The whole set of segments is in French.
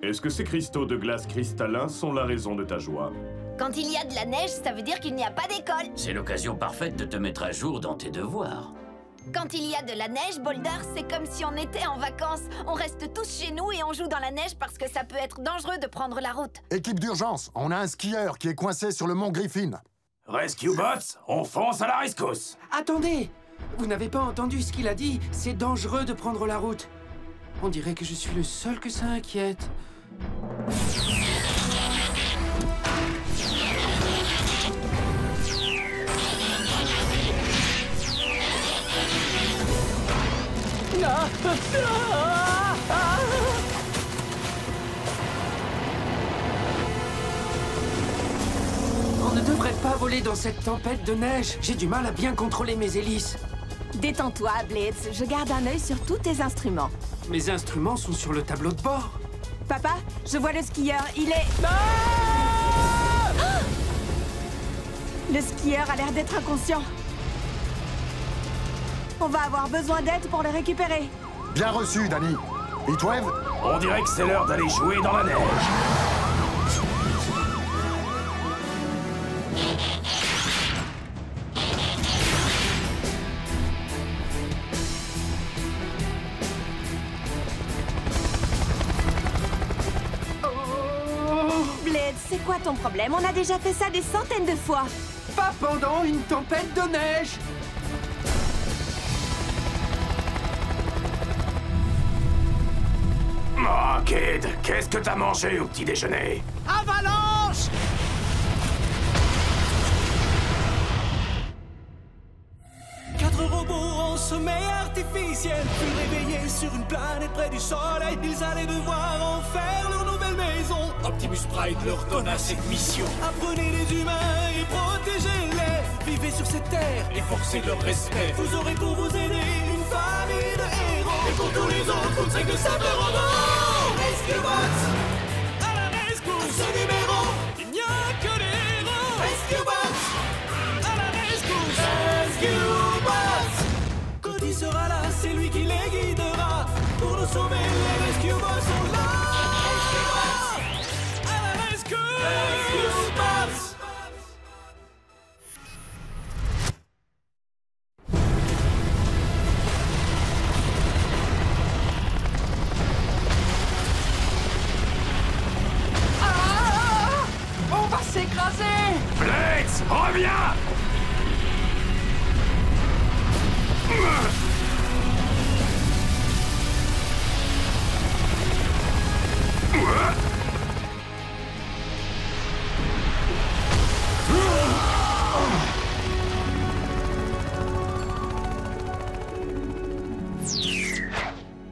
Est-ce que ces cristaux de glace cristallins sont la raison de ta joie? Quand il y a de la neige, ça veut dire qu'il n'y a pas d'école. C'est l'occasion parfaite de te mettre à jour dans tes devoirs. Quand il y a de la neige, Boulder, c'est comme si on était en vacances. On reste tous chez nous et on joue dans la neige parce que ça peut être dangereux de prendre la route. Équipe d'urgence, on a un skieur qui est coincé sur le mont Griffin. Rescue Bots, on fonce à la rescousse. Attendez! Vous n'avez pas entendu ce qu'il a dit? C'est dangereux de prendre la route. On dirait que je suis le seul que ça inquiète. On ne devrait pas voler dans cette tempête de neige. J'ai du mal à bien contrôler mes hélices. Détends-toi, Blitz. Je garde un œil sur tous tes instruments. Mes instruments sont sur le tableau de bord. Papa, je vois le skieur. Il est... Le skieur a l'air d'être inconscient. On va avoir besoin d'aide pour le récupérer. Bien reçu, Danny. Heatwave? On dirait que c'est l'heure d'aller jouer dans la neige. Blitz, c'est quoi ton problème? On a déjà fait ça des centaines de fois. Pas pendant une tempête de neige! Oh, kid, qu'est-ce que t'as mangé au petit déjeuner? Avalanche! Quatre robots en sommeil artificiel furent réveillés sur une planète près du soleil. Ils allaient devoir en faire leur nouvelle maison. Optimus Prime leur donna cette mission. Apprenez les humains et protégez-les. Vivez sur cette terre et forcez leur respect. Vous aurez pour vous aider une famille de héros. Et pour tous les autres, on ne sait que ça peut rendre. Rescue Bots! À la rescousse! Ce numéro, il n'y a que des héros. Rescue Bots! À la rescousse! Rescue Bots! Cody sera là, c'est lui qui les guidera. Pour nous sauver, les Rescue Bots sont là. Rescue Bots! À la rescousse! Rescue Bots! On va s'écraser! Blitz, reviens!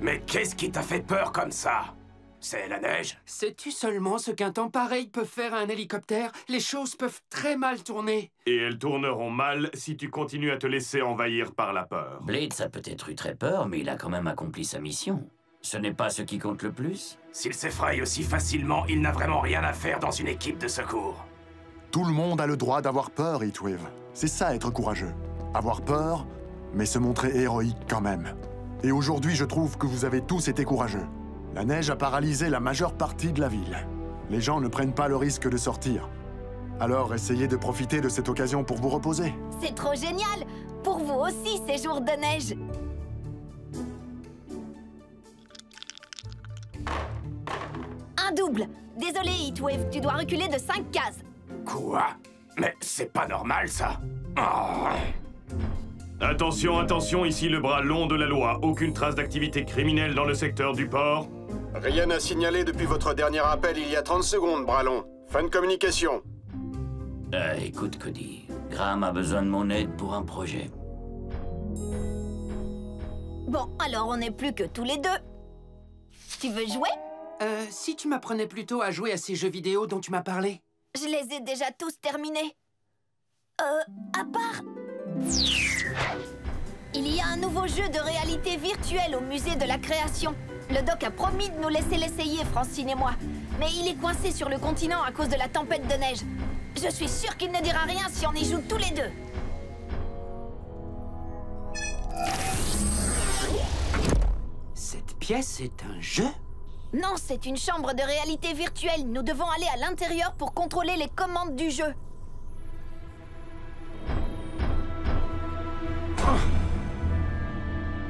Mais qu'est-ce qui t'a fait peur comme ça? C'est la neige? Sais-tu seulement ce qu'un temps pareil peut faire à un hélicoptère? Les choses peuvent très mal tourner. Et elles tourneront mal si tu continues à te laisser envahir par la peur. Blitz a peut-être eu très peur, mais il a quand même accompli sa mission. Ce n'est pas ce qui compte le plus. S'il s'effraie aussi facilement, il n'a vraiment rien à faire dans une équipe de secours. Tout le monde a le droit d'avoir peur, Heatwave. C'est ça, être courageux. Avoir peur, mais se montrer héroïque quand même. Et aujourd'hui, je trouve que vous avez tous été courageux. La neige a paralysé la majeure partie de la ville. Les gens ne prennent pas le risque de sortir. Alors, essayez de profiter de cette occasion pour vous reposer. C'est trop génial! Pour vous aussi, ces jours de neige! Un double! Désolé, Heatwave, tu dois reculer de 5 cases. Quoi? Mais c'est pas normal, ça! Oh. Attention, attention, ici le bras long de la loi. Aucune trace d'activité criminelle dans le secteur du port. Rien à signaler depuis votre dernier appel il y a 30 secondes, bras long. Fin de communication. Écoute, Cody, Graham a besoin de mon aide pour un projet. Bon, alors on n'est plus que tous les deux. Tu veux jouer? Si tu m'apprenais plutôt à jouer à ces jeux vidéo dont tu m'as parlé. Je les ai déjà tous terminés. À part... Il y a un nouveau jeu de réalité virtuelle au musée de la création. Le doc a promis de nous laisser l'essayer, Francine et moi. Mais il est coincé sur le continent à cause de la tempête de neige. Je suis sûre qu'il ne dira rien si on y joue tous les deux. Cette pièce est un jeu? Non, c'est une chambre de réalité virtuelle. Nous devons aller à l'intérieur pour contrôler les commandes du jeu.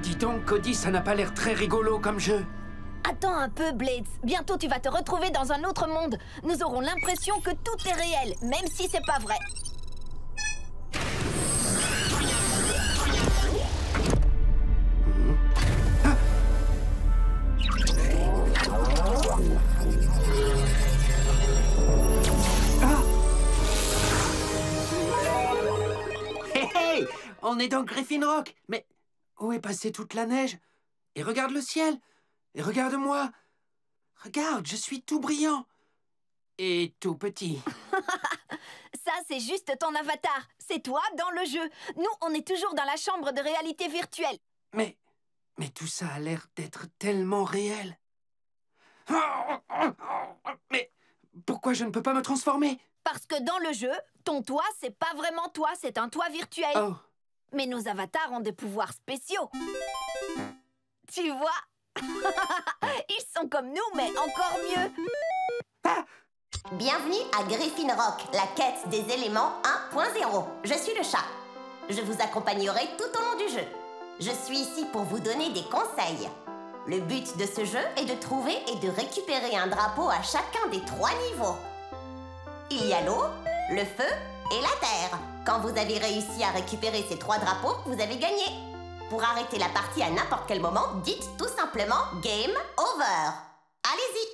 Dis donc, Cody, ça n'a pas l'air très rigolo comme jeu. Attends un peu, Blades. Bientôt, tu vas te retrouver dans un autre monde. Nous aurons l'impression que tout est réel, même si c'est pas vrai. Hey, on est dans Griffin Rock. Mais où est passée toute la neige? Et regarde le ciel. Et regarde-moi. Regarde, je suis tout brillant. Et tout petit. Ça, c'est juste ton avatar. C'est toi dans le jeu. Nous, on est toujours dans la chambre de réalité virtuelle. Mais tout ça a l'air d'être tellement réel. Mais pourquoi je ne peux pas me transformer? Parce que dans le jeu, ton toi, c'est pas vraiment toi, c'est un toi virtuel. Oh. Mais nos avatars ont des pouvoirs spéciaux. Tu vois? Ils sont comme nous, mais encore mieux. Bienvenue à Griffin Rock, la quête des éléments 1.0. Je suis le chat. Je vous accompagnerai tout au long du jeu. Je suis ici pour vous donner des conseils. Le but de ce jeu est de trouver et de récupérer un drapeau à chacun des 3 niveaux. Il y a l'eau, le feu et la terre. Quand vous avez réussi à récupérer ces 3 drapeaux, vous avez gagné. Pour arrêter la partie à n'importe quel moment, dites tout simplement « Game over ». Allez-y!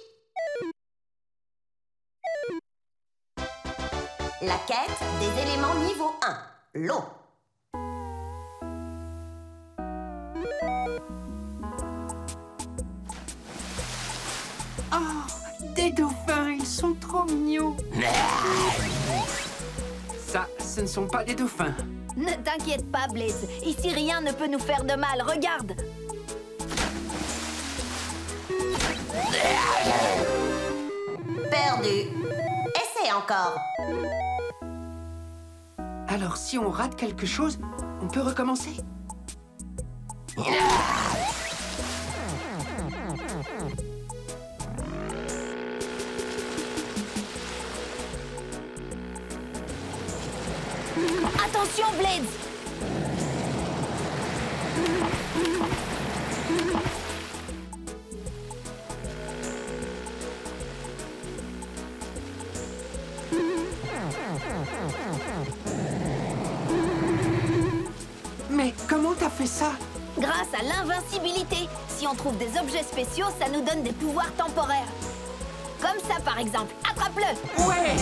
La quête des éléments niveau 1, l'eau. Oh, des dauphins, ils sont trop mignons. Ça, ce ne sont pas des dauphins. Ne t'inquiète pas, Blaze. Ici, rien ne peut nous faire de mal. Regarde. Perdu. Essaie encore. Alors, si on rate quelque chose, on peut recommencer. Attention, Blades! Mais comment t'as fait ça? Grâce à l'invincibilité. Si on trouve des objets spéciaux, ça nous donne des pouvoirs temporaires. Comme ça, par exemple. Attrape-le! Ouais!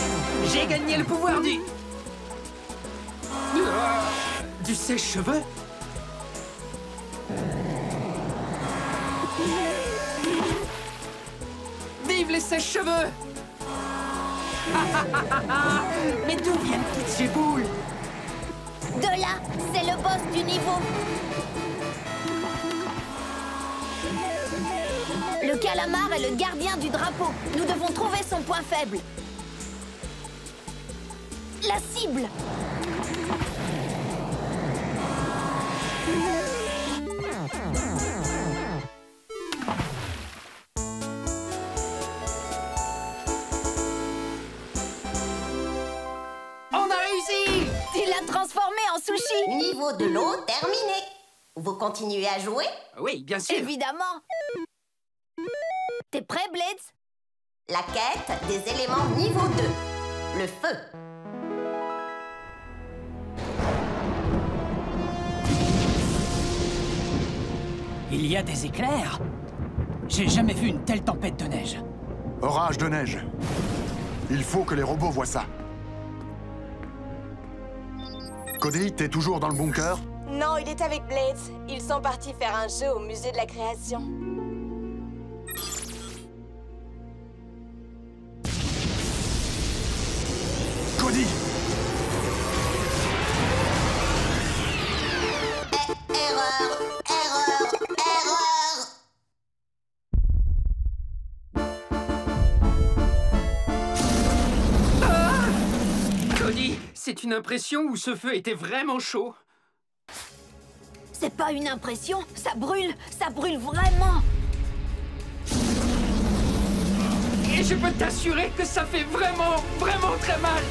J'ai gagné le pouvoir du sèche-cheveux? Vive les sèche-cheveux! Mais d'où viennent toutes ces boules? De là, c'est le boss du niveau. Le calamar est le gardien du drapeau. Nous devons trouver son point faible. La cible. On a réussi! Tu l'as transformé en sushi. Niveau de l'eau terminé. Vous continuez à jouer? Oui, bien sûr. Évidemment. T'es prêt, Blades? La quête des éléments niveau 2. Le feu. Il y a des éclairs? J'ai jamais vu une telle tempête de neige. Orage de neige. Il faut que les robots voient ça. Cody, t'es toujours dans le bunker? Non, il est avec Blades. Ils sont partis faire un jeu au musée de la création. Cody! Erreur! Erreur! Erreur! Cody, c'est une impression où ce feu était vraiment chaud. C'est pas une impression, ça brûle vraiment. Et je peux t'assurer que ça fait vraiment, vraiment très mal.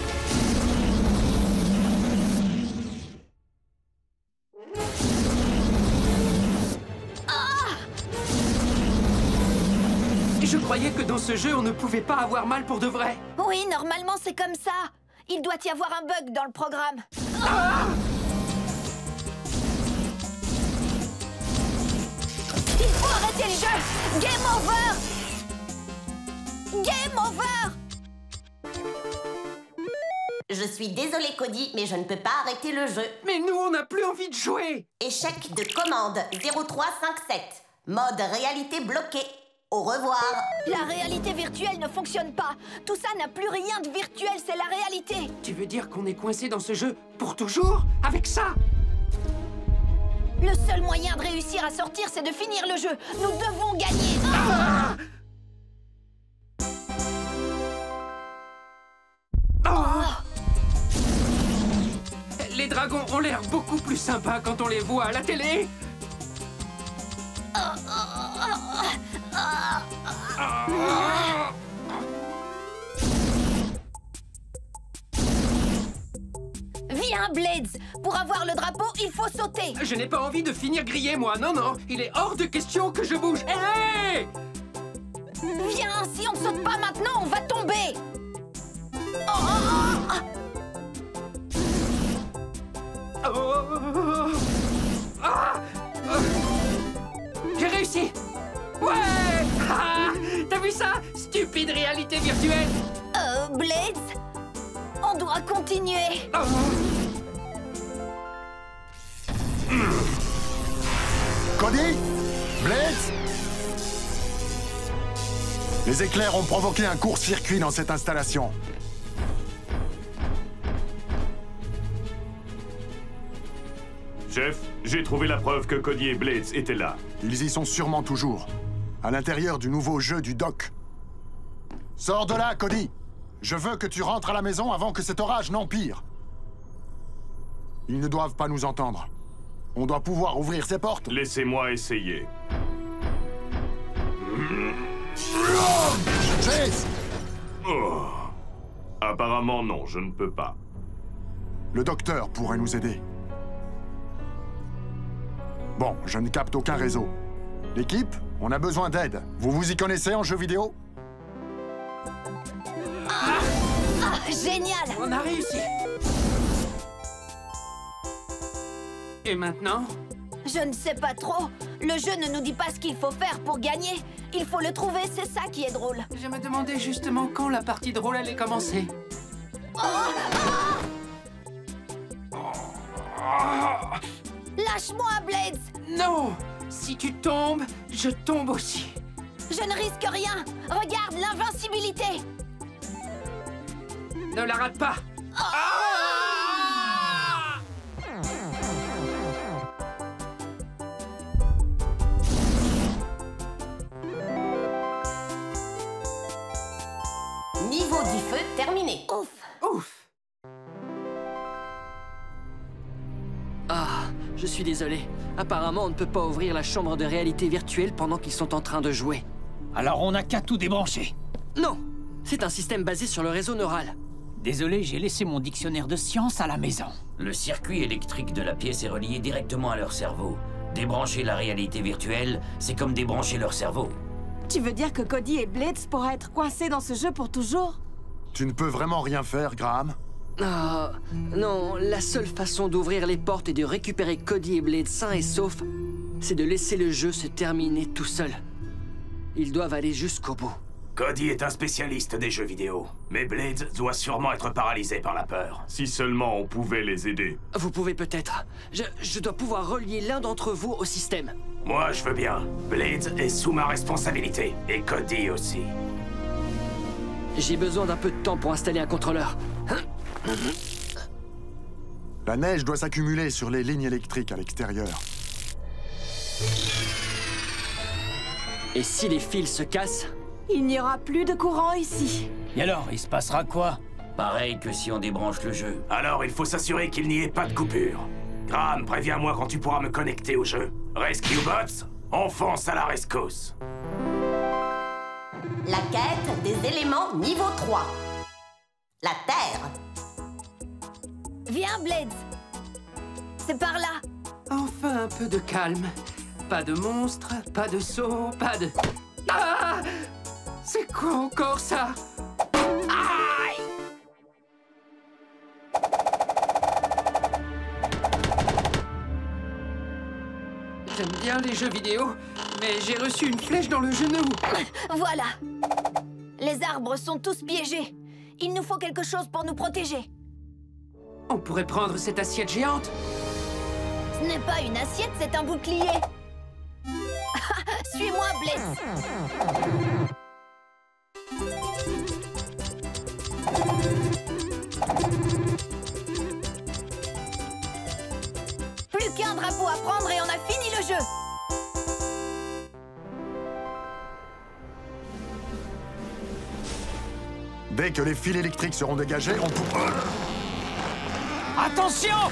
Je croyais que dans ce jeu, on ne pouvait pas avoir mal pour de vrai. Oui, normalement, c'est comme ça. Il doit y avoir un bug dans le programme. Ah! Il faut arrêter le jeu! Game over! Game over! Je suis désolée, Cody, mais je ne peux pas arrêter le jeu. Mais nous, on n'a plus envie de jouer. Échec de commande 0357. Mode réalité bloqué. Au revoir. La réalité virtuelle ne fonctionne pas. Tout ça n'a plus rien de virtuel, c'est la réalité. Tu veux dire qu'on est coincé dans ce jeu pour toujours? Avec ça? Le seul moyen de réussir à sortir, c'est de finir le jeu. Nous devons gagner. Ah! Oh! Les dragons ont l'air beaucoup plus sympas quand on les voit à la télé. Viens, Blades! Pour avoir le drapeau, il faut sauter! Je n'ai pas envie de finir grillé, moi. Non, non, il est hors de question que je bouge. Hé! Viens, si on ne saute pas maintenant, on va tomber! J'ai réussi! Ouais! Ah, t'as vu ça? Stupide réalité virtuelle! Blades? On doit continuer! Oh. Cody? Blades? Les éclairs ont provoqué un court-circuit dans cette installation. Chef, j'ai trouvé la preuve que Cody et Blades étaient là. Ils y sont sûrement toujours. À l'intérieur du nouveau jeu du doc. Sors de là, Cody! Je veux que tu rentres à la maison avant que cet orage n'empire. Ils ne doivent pas nous entendre. On doit pouvoir ouvrir ces portes. Laissez-moi essayer. Chase! Oh. Apparemment, non, je ne peux pas. Le docteur pourrait nous aider. Bon, je ne capte aucun réseau. L'équipe, on a besoin d'aide. Vous vous y connaissez en jeux vidéo? Génial! On a réussi! Et maintenant? Je ne sais pas trop. Le jeu ne nous dit pas ce qu'il faut faire pour gagner. Il faut le trouver, c'est ça qui est drôle. Je me demandais justement quand la partie drôle allait commencer. Lâche-moi, Blades! Non! Si tu tombes, je tombe aussi. Je ne risque rien. Regarde l'invincibilité. Ne la rate pas. Niveau du feu terminé. Ouf. Ouf. Ah, je suis désolé. Apparemment, on ne peut pas ouvrir la chambre de réalité virtuelle pendant qu'ils sont en train de jouer. Alors on n'a qu'à tout débrancher. Non! C'est un système basé sur le réseau neural. Désolé, j'ai laissé mon dictionnaire de sciences à la maison. Le circuit électrique de la pièce est relié directement à leur cerveau. Débrancher la réalité virtuelle, c'est comme débrancher leur cerveau. Tu veux dire que Cody et Blades pourraient être coincés dans ce jeu pour toujours? Tu ne peux vraiment rien faire, Graham? Ah, non, la seule façon d'ouvrir les portes et de récupérer Cody et Blades sains et saufs, c'est de laisser le jeu se terminer tout seul. Ils doivent aller jusqu'au bout. Cody est un spécialiste des jeux vidéo, mais Blades doit sûrement être paralysé par la peur. Si seulement on pouvait les aider. Vous pouvez peut-être. Je dois pouvoir relier l'un d'entre vous au système. Moi, je veux bien. Blades est sous ma responsabilité, et Cody aussi. J'ai besoin d'un peu de temps pour installer un contrôleur. La neige doit s'accumuler sur les lignes électriques à l'extérieur. Et si les fils se cassent? Il n'y aura plus de courant ici. Et alors, il se passera quoi? Pareil que si on débranche le jeu. Alors, il faut s'assurer qu'il n'y ait pas de coupure. Graham, préviens-moi quand tu pourras me connecter au jeu. Rescue Bots, on fonce à la rescousse. La quête des éléments niveau 3. La Terre. Viens, Blades. C'est par là. Enfin un peu de calme. Pas de monstres, pas de sauts, pas de... Ah! C'est quoi encore ça? Aïe! J'aime bien les jeux vidéo, mais j'ai reçu une flèche dans le genou. Voilà. Les arbres sont tous piégés. Il nous faut quelque chose pour nous protéger. On pourrait prendre cette assiette géante. Ce n'est pas une assiette, c'est un bouclier. Suis-moi, Blades. Plus qu'un drapeau à prendre et on a fini le jeu. Dès que les fils électriques seront dégagés, on pourra... Attention!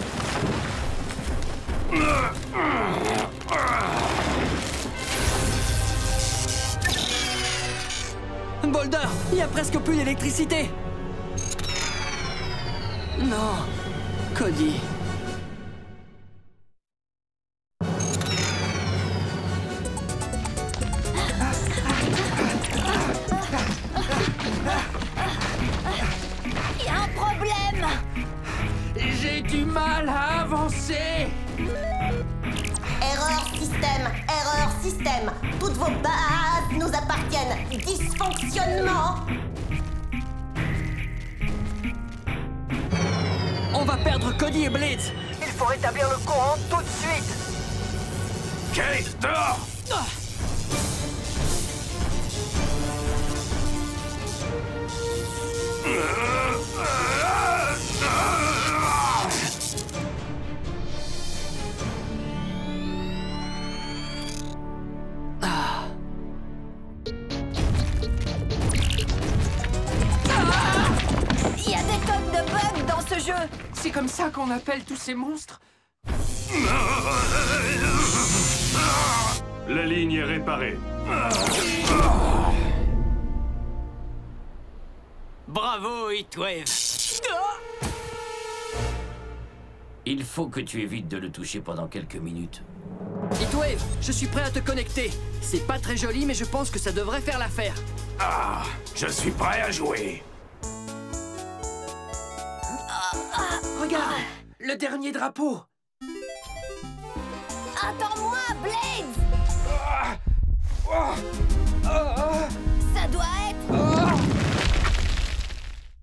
Boulder, il y a presque plus d'électricité. Non, Cody. Il y a un problème. J'ai du mal à avancer. Erreur système. Toutes vos bases nous appartiennent. Dysfonctionnement. On va perdre Cody et Blades. Il faut rétablir le courant tout de suite. Kate, dehors! Il y a des tonnes de bugs dans ce jeu. C'est comme ça qu'on appelle tous ces monstres? La ligne est réparée. Bravo, Heatwave. Il faut que tu évites de le toucher pendant quelques minutes. Heatwave, je suis prêt à te connecter. C'est pas très joli, mais je pense que ça devrait faire l'affaire. Ah, je suis prêt à jouer. Regarde, le dernier drapeau. Attends-moi, Blades. Ça doit être...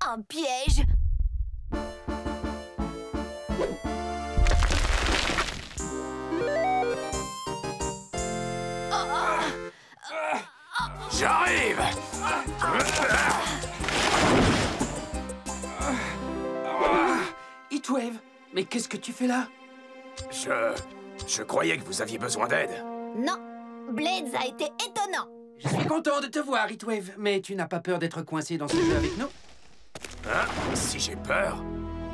un piège. J'arrive! Heatwave, mais qu'est-ce que tu fais là? Je croyais que vous aviez besoin d'aide. Non, Blades a été étonnant. Je suis content de te voir, Heatwave, mais tu n'as pas peur d'être coincé dans ce jeu avec nous? Hein? Si j'ai peur,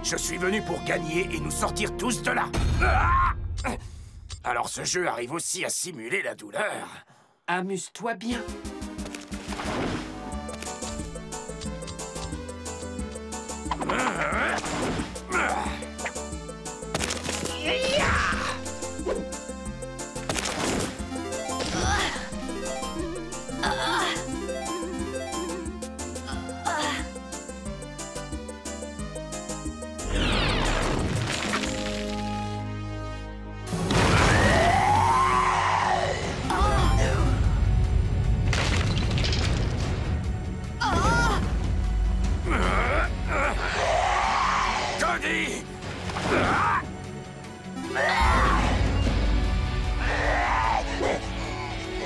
je suis venu pour gagner et nous sortir tous de là. Ah! Alors ce jeu arrive aussi à simuler la douleur. Amuse-toi bien. Cody!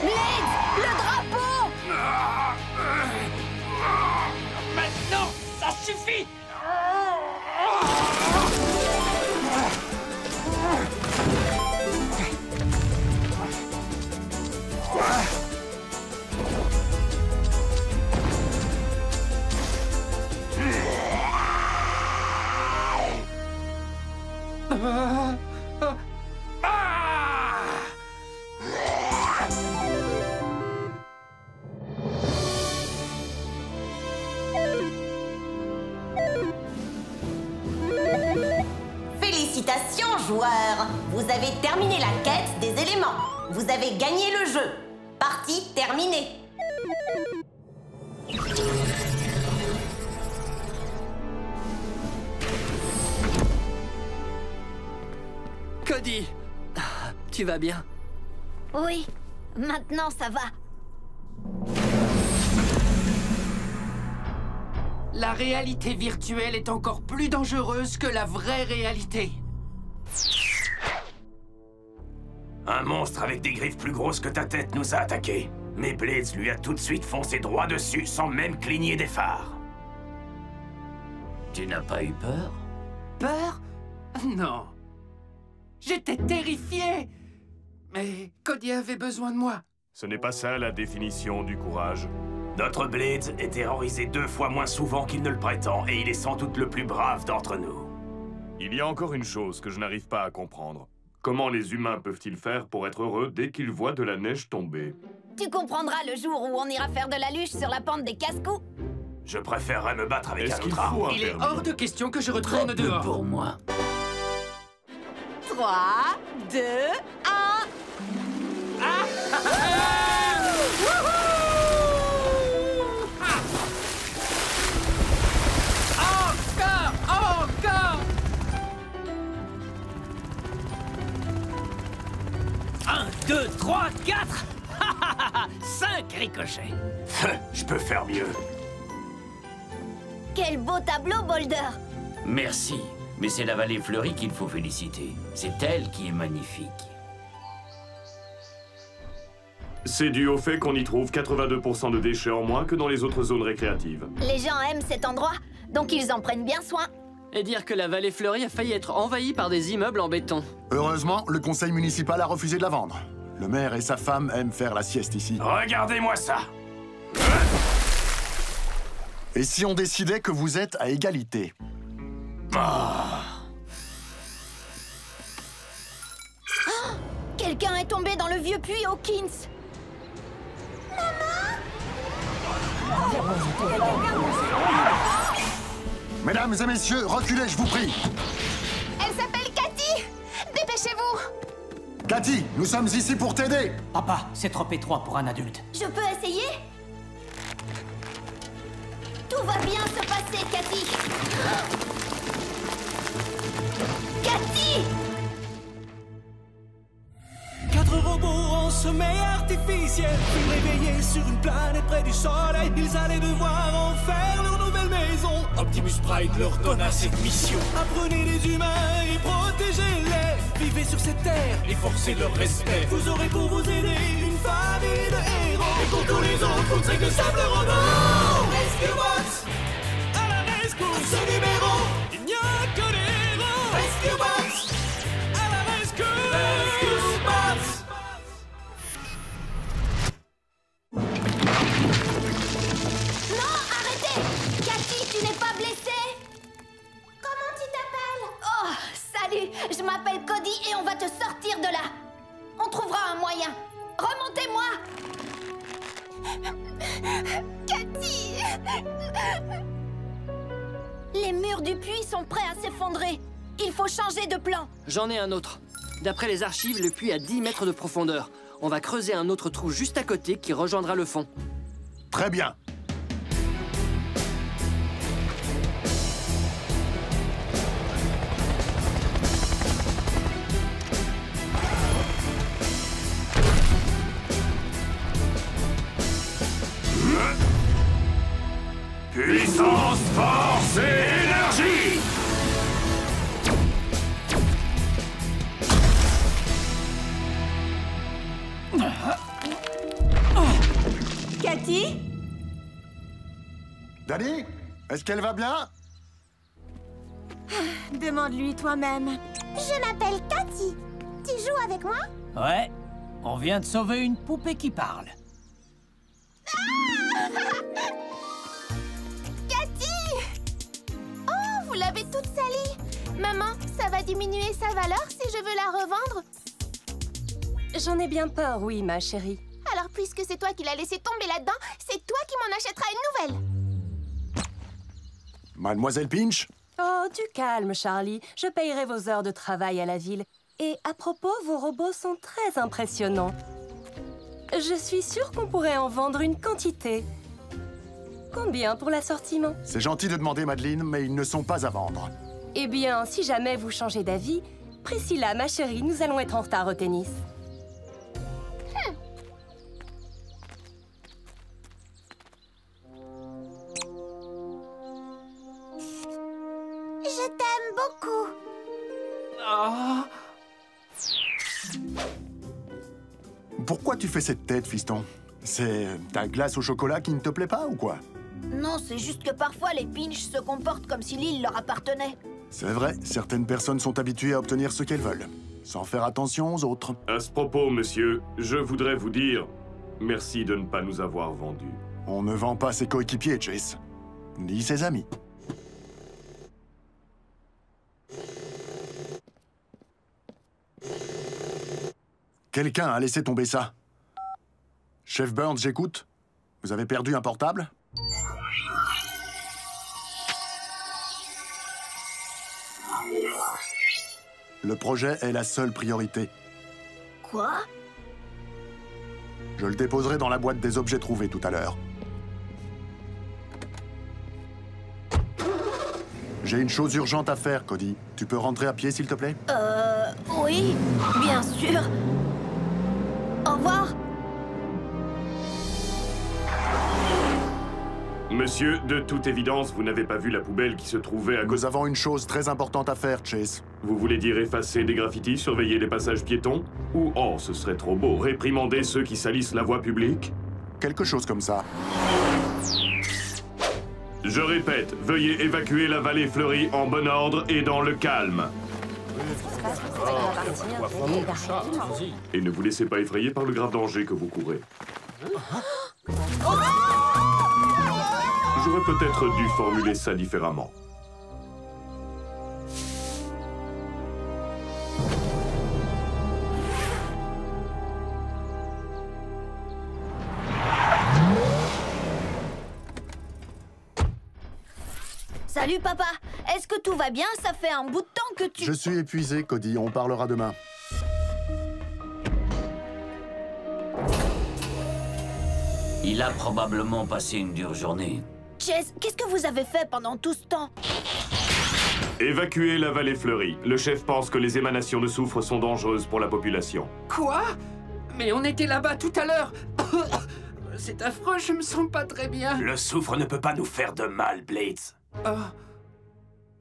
Blades, le drapeau! Maintenant, ça suffit. joueurs, vous avez terminé la quête des éléments. Vous avez gagné le jeu. Partie terminée. Cody, tu vas bien? Oui, maintenant ça va. La réalité virtuelle est encore plus dangereuse que la vraie réalité. Un monstre avec des griffes plus grosses que ta tête nous a attaqués. Mais Blades lui a tout de suite foncé droit dessus sans même cligner des phares. Tu n'as pas eu peur? Peur? Non. J'étais terrifié. Mais Cody avait besoin de moi. Ce n'est pas ça la définition du courage. Notre Blades est terrorisé 2 fois moins souvent qu'il ne le prétend, et il est sans doute le plus brave d'entre nous. Il y a encore une chose que je n'arrive pas à comprendre. Comment les humains peuvent-ils faire pour être heureux dès qu'ils voient de la neige tomber? Tu comprendras le jour où on ira faire de la luge sur la pente des casse-cou. Je préférerais me battre avec un autre arme. Il est hors de question que je retourne Très peu dehors. pour moi. 3, 2, 1... Encore! 1, 2, 3, 4 5 ricochets. Je peux faire mieux. Quel beau tableau, Boulder. Merci, mais c'est la vallée fleurie qu'il faut féliciter. C'est elle qui est magnifique. C'est dû au fait qu'on y trouve 82% de déchets en moins que dans les autres zones récréatives. Les gens aiment cet endroit, donc ils en prennent bien soin. Et dire que la vallée fleurie a failli être envahie par des immeubles en béton. Heureusement, le conseil municipal a refusé de la vendre. Le maire et sa femme aiment faire la sieste ici. Regardez-moi ça. Et si on décidait que vous êtes à égalité? Quelqu'un est tombé dans le vieux puits Hawkins. Mesdames et messieurs, reculez, je vous prie. Elle s'appelle Cathy. Dépêchez-vous. Cathy, nous sommes ici pour t'aider. Papa, c'est trop étroit pour un adulte. Je peux essayer? Tout va bien se passer, Cathy. Cathy! 4 robots en sommeil artificiel, puis réveillés sur une planète près du soleil. Ils allaient devoir en faire leur nouvelle maison. Optimus Prime leur donna cette mission. Apprenez les humains et protégez-les. Vivez sur cette terre et forcez leur respect. Vous aurez pour vous aider une famille de héros. Et pour tous les autres, vous ne serez que simples robots. Rescue Bots à la rescousse. À ce numéro, il n'y a que des héros. Rescue Bots à la rescousse. Rescue Bots. Non, arrêtez! Cathy, tu n'es pas blessée? Comment tu t'appelles? Oh, salut! Je m'appelle Cody et on va te sortir de là. On trouvera un moyen. Remontez-moi! Cathy! Les murs du puits sont prêts à s'effondrer. Il faut changer de plan. J'en ai un autre. D'après les archives, le puits a 10 mètres de profondeur. On va creuser un autre trou juste à côté qui rejoindra le fond. Très bien. Puissance, force et énergie. Cathy? Danny, est-ce qu'elle va bien? Demande-lui toi-même. Je m'appelle Cathy. Tu joues avec moi? Ouais, on vient de sauver une poupée qui parle. Cathy! Oh, vous l'avez toute salie. Maman, ça va diminuer sa valeur si je veux la revendre? J'en ai bien peur, oui, ma chérie. Alors, puisque c'est toi qui l'as laissé tomber là-dedans, c'est toi qui m'en achèteras une nouvelle. Mademoiselle Pinch, Oh, du calme, Charlie. Je payerai vos heures de travail à la ville. Et à propos, vos robots sont très impressionnants. Je suis sûre qu'on pourrait en vendre une quantité. Combien pour l'assortiment? C'est gentil de demander, Madeleine, mais ils ne sont pas à vendre. Eh bien, si jamais vous changez d'avis, Priscilla, ma chérie, nous allons être en retard au tennis. Je t'aime beaucoup. Oh. Pourquoi tu fais cette tête, fiston? C'est ta glace au chocolat qui ne te plaît pas ou quoi? Non, c'est juste que parfois les Pinch se comportent comme si l'île leur appartenait. C'est vrai, certaines personnes sont habituées à obtenir ce qu'elles veulent, sans faire attention aux autres. À ce propos, monsieur, je voudrais vous dire merci de ne pas nous avoir vendus. On ne vend pas ses coéquipiers, Chase, ni ses amis. Quelqu'un a laissé tomber ça. Chef Burns, j'écoute. Vous avez perdu un portable? Le projet est la seule priorité. Quoi? Je le déposerai dans la boîte des objets trouvés tout à l'heure. J'ai une chose urgente à faire, Cody. Tu peux rentrer à pied, s'il te plaît? Oui, bien sûr. Au revoir. Monsieur, de toute évidence, vous n'avez pas vu la poubelle qui se trouvait à... Nous avons une chose très importante à faire, Chase. Vous voulez dire effacer des graffitis, surveiller les passages piétons? Ou, oh, ce serait trop beau, réprimander ceux qui salissent la voie publique? Quelque chose comme ça. Je répète, veuillez évacuer la vallée fleurie en bon ordre et dans le calme. Et ne vous laissez pas effrayer par le grave danger que vous courez. J'aurais peut-être dû formuler ça différemment. Salut, papa. Est-ce que tout va bien? Ça fait un bout de temps que tu... Je suis épuisé, Cody. On parlera demain. Il a probablement passé une dure journée. Chase, qu'est-ce que vous avez fait pendant tout ce temps? Évacuez la vallée fleurie. Le chef pense que les émanations de soufre sont dangereuses pour la population. Quoi? Mais on était là-bas tout à l'heure. C'est affreux, je me sens pas très bien. Le soufre ne peut pas nous faire de mal, Blades. Oh.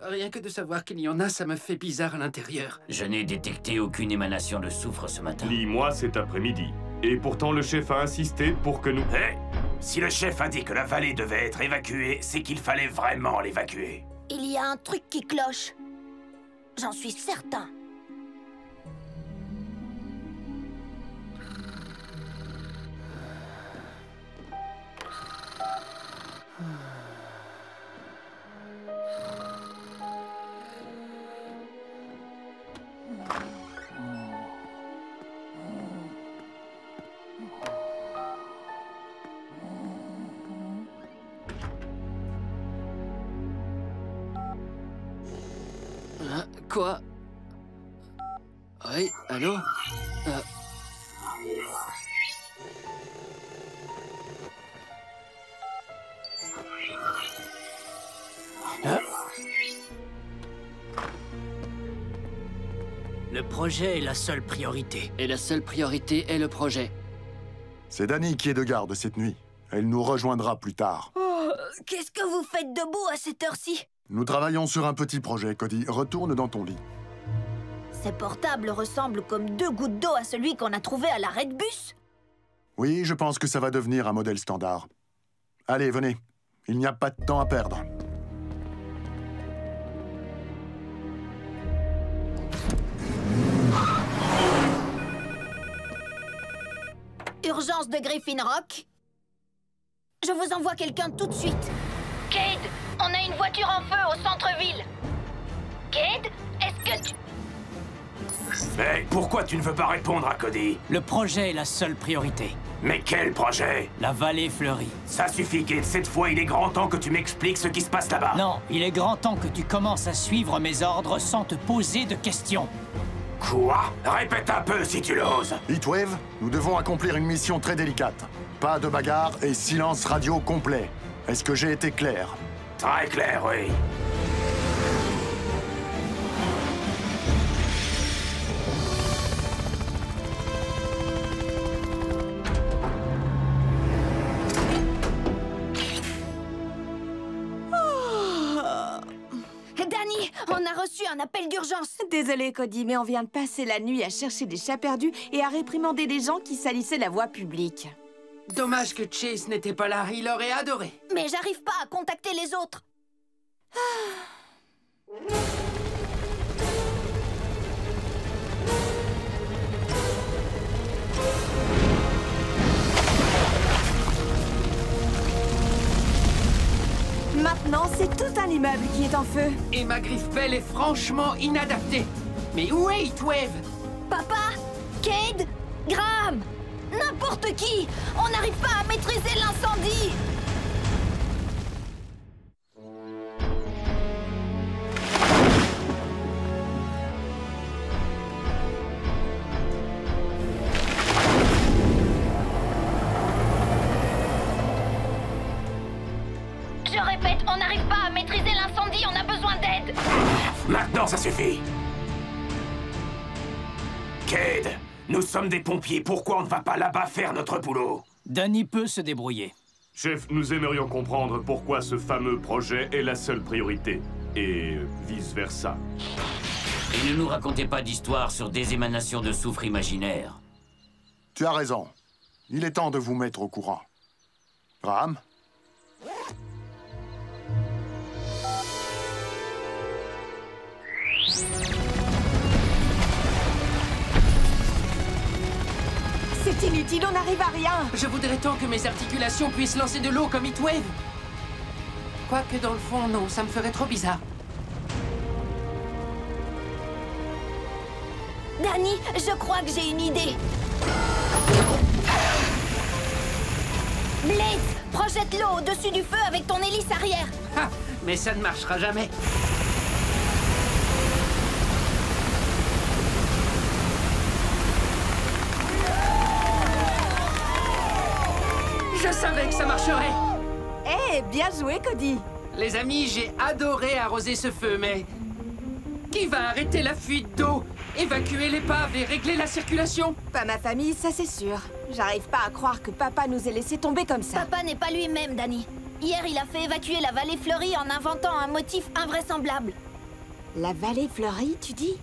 Rien que de savoir qu'il y en a, ça me fait bizarre à l'intérieur. Je n'ai détecté aucune émanation de soufre ce matin. Ni moi cet après-midi. Et pourtant, le chef a insisté pour que nous... Hé! Si le chef a dit que la vallée devait être évacuée, c'est qu'il fallait vraiment l'évacuer. Il y a un truc qui cloche. J'en suis certain. Quoi? Oui, allô? Le projet est la seule priorité. Et la seule priorité est le projet. C'est Dani qui est de garde cette nuit. Elle nous rejoindra plus tard. Oh, qu'est-ce que vous faites debout à cette heure-ci? Nous travaillons sur un petit projet, Cody. Retourne dans ton lit. Ces portables ressemblent comme 2 gouttes d'eau à celui qu'on a trouvé à l'arrêt de bus. Oui, je pense que ça va devenir un modèle standard. Allez, venez. Il n'y a pas de temps à perdre. Urgence de Griffin Rock. Je vous envoie quelqu'un tout de suite. Cade, on a une voiture en feu au centre-ville. Cade, est-ce que tu... Mais pourquoi tu ne veux pas répondre à Cody? Le projet est la seule priorité. Mais quel projet? La vallée fleurie. Ça suffit, Kate. Cette fois, il est grand temps que tu m'expliques ce qui se passe là-bas. Non, il est grand temps que tu commences à suivre mes ordres sans te poser de questions. Quoi? Répète un peu si tu l'oses. Heatwave, nous devons accomplir une mission très délicate. Pas de bagarre et silence radio complet. Est-ce que j'ai été clair? Très clair, oui. Danny, on a reçu un appel d'urgence. Désolée, Cody, mais on vient de passer la nuit à chercher des chats perdus et à réprimander des gens qui salissaient la voie publique. Dommage que Chase n'était pas là, il aurait adoré. Mais j'arrive pas à contacter les autres. Maintenant, c'est tout un immeuble qui est en feu. Et ma griffe belle est franchement inadaptée. Mais où est Heatwave? Papa, Cade, Graham, n'importe qui. On n'arrive pas à maîtriser l'incendie. Je répète, on n'arrive pas à maîtriser l'incendie, on a besoin d'aide. Maintenant, ça suffit. Cade, nous sommes des pompiers. Pourquoi on ne va pas là-bas faire notre boulot? Danny peut se débrouiller. Chef, nous aimerions comprendre pourquoi ce fameux projet est la seule priorité. Et vice-versa. Et ne nous racontez pas d'histoires sur des émanations de soufre imaginaires. Tu as raison. Il est temps de vous mettre au courant. Graham? C'est inutile, on n'arrive à rien. Je voudrais tant que mes articulations puissent lancer de l'eau comme Heatwave. Quoique dans le fond, non, ça me ferait trop bizarre. Danny, je crois que j'ai une idée. Blades, projette l'eau au-dessus du feu avec ton hélice arrière. Ah, mais ça ne marchera jamais. Je savais que ça marcherait. Eh, bien joué, Cody. Les amis, j'ai adoré arroser ce feu, mais... Qui va arrêter la fuite d'eau, évacuer l'épave et régler la circulation? Pas ma famille, ça c'est sûr. J'arrive pas à croire que papa nous ait laissé tomber comme ça. Papa n'est pas lui-même, Danny. Hier, il a fait évacuer la vallée fleurie en inventant un motif invraisemblable. La vallée fleurie, tu dis?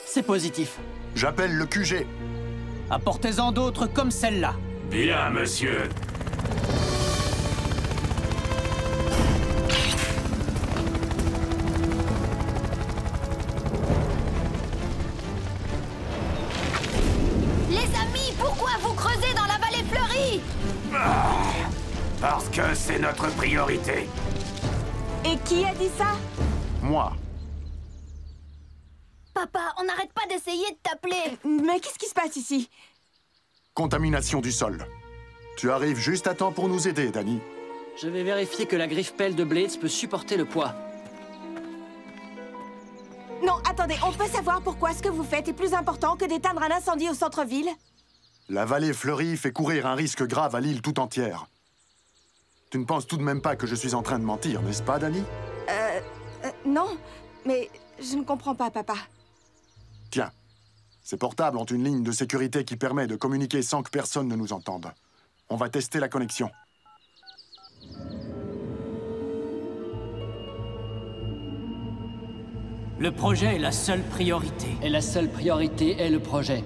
C'est positif. J'appelle le QG. Apportez-en d'autres comme celle-là. Bien, monsieur. Les amis, pourquoi vous creusez dans la vallée fleurie? Parce que c'est notre priorité. Et qui a dit ça? Moi. Papa, on n'arrête pas d'essayer de t'appeler. Mais qu'est-ce qui se passe ici? Contamination du sol. Tu arrives juste à temps pour nous aider, Danny. Je vais vérifier que la griffe-pelle de Blades peut supporter le poids. Non, attendez, on peut savoir pourquoi ce que vous faites est plus important que d'éteindre un incendie au centre-ville? La vallée fleurie fait courir un risque grave à l'île tout entière. Tu ne penses tout de même pas que je suis en train de mentir, n'est-ce pas, Danny? Non, mais je ne comprends pas, papa. Tiens, ces portables ont une ligne de sécurité qui permet de communiquer sans que personne ne nous entende. On va tester la connexion. Le projet est la seule priorité. Et la seule priorité est le projet.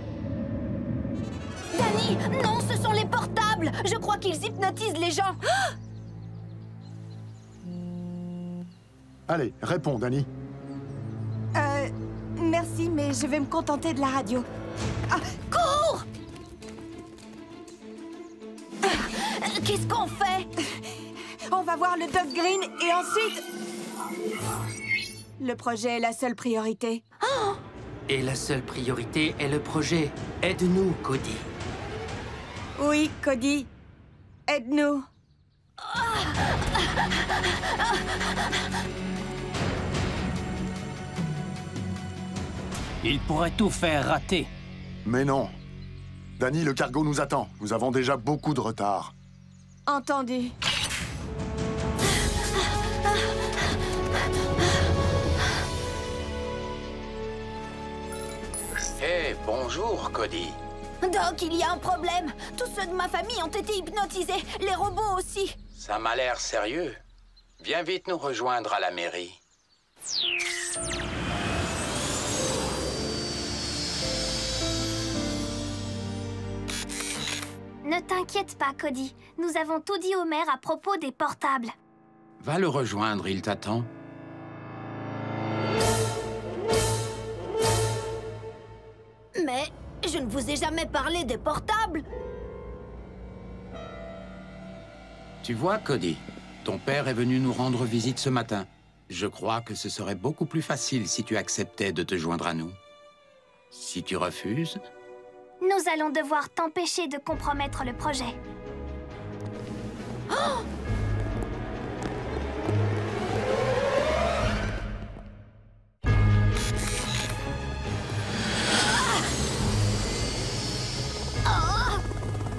Danny, non, ce sont les portables. Je crois qu'ils hypnotisent les gens. Allez, réponds, Dani. Merci, mais je vais me contenter de la radio. Ah, cours! Qu'est-ce qu'on fait? On va voir le Doc Green et ensuite... Le projet est la seule priorité. Oh! Et la seule priorité est le projet. Aide-nous, Cody. Oui, Cody. Aide-nous. Il pourrait tout faire rater. Mais non. Dani, le cargo nous attend. Nous avons déjà beaucoup de retard. Entendu. Hé, bonjour, Cody. Doc, il y a un problème. Tous ceux de ma famille ont été hypnotisés. Les robots aussi. Ça m'a l'air sérieux. Viens vite nous rejoindre à la mairie. Ne t'inquiète pas, Cody. Nous avons tout dit au maire à propos des portables. Va le rejoindre, il t'attend. Mais je ne vous ai jamais parlé des portables. Tu vois, Cody, ton père est venu nous rendre visite ce matin. Je crois que ce serait beaucoup plus facile si tu acceptais de te joindre à nous. Si tu refuses... Nous allons devoir t'empêcher de compromettre le projet. Oh!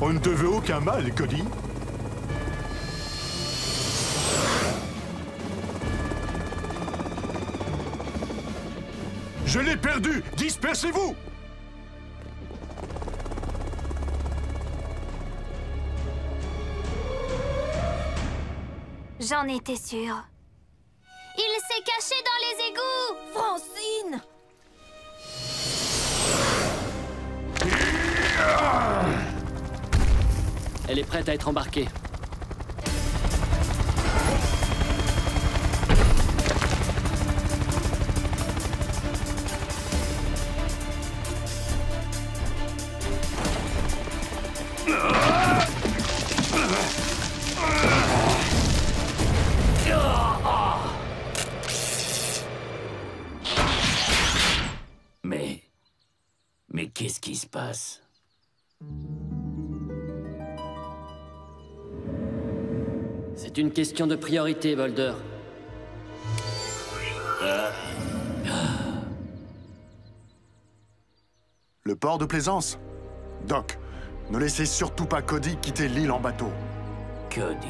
On ne te veut aucun mal, Cody. Je l'ai perdu! Dispersez-vous! J'en étais sûre. Il s'est caché dans les égouts! Francine! Elle est prête à être embarquée. Mais qu'est-ce qui se passe? C'est une question de priorité, Volder. Le port de plaisance? Doc, ne laissez surtout pas Cody quitter l'île en bateau. Cody...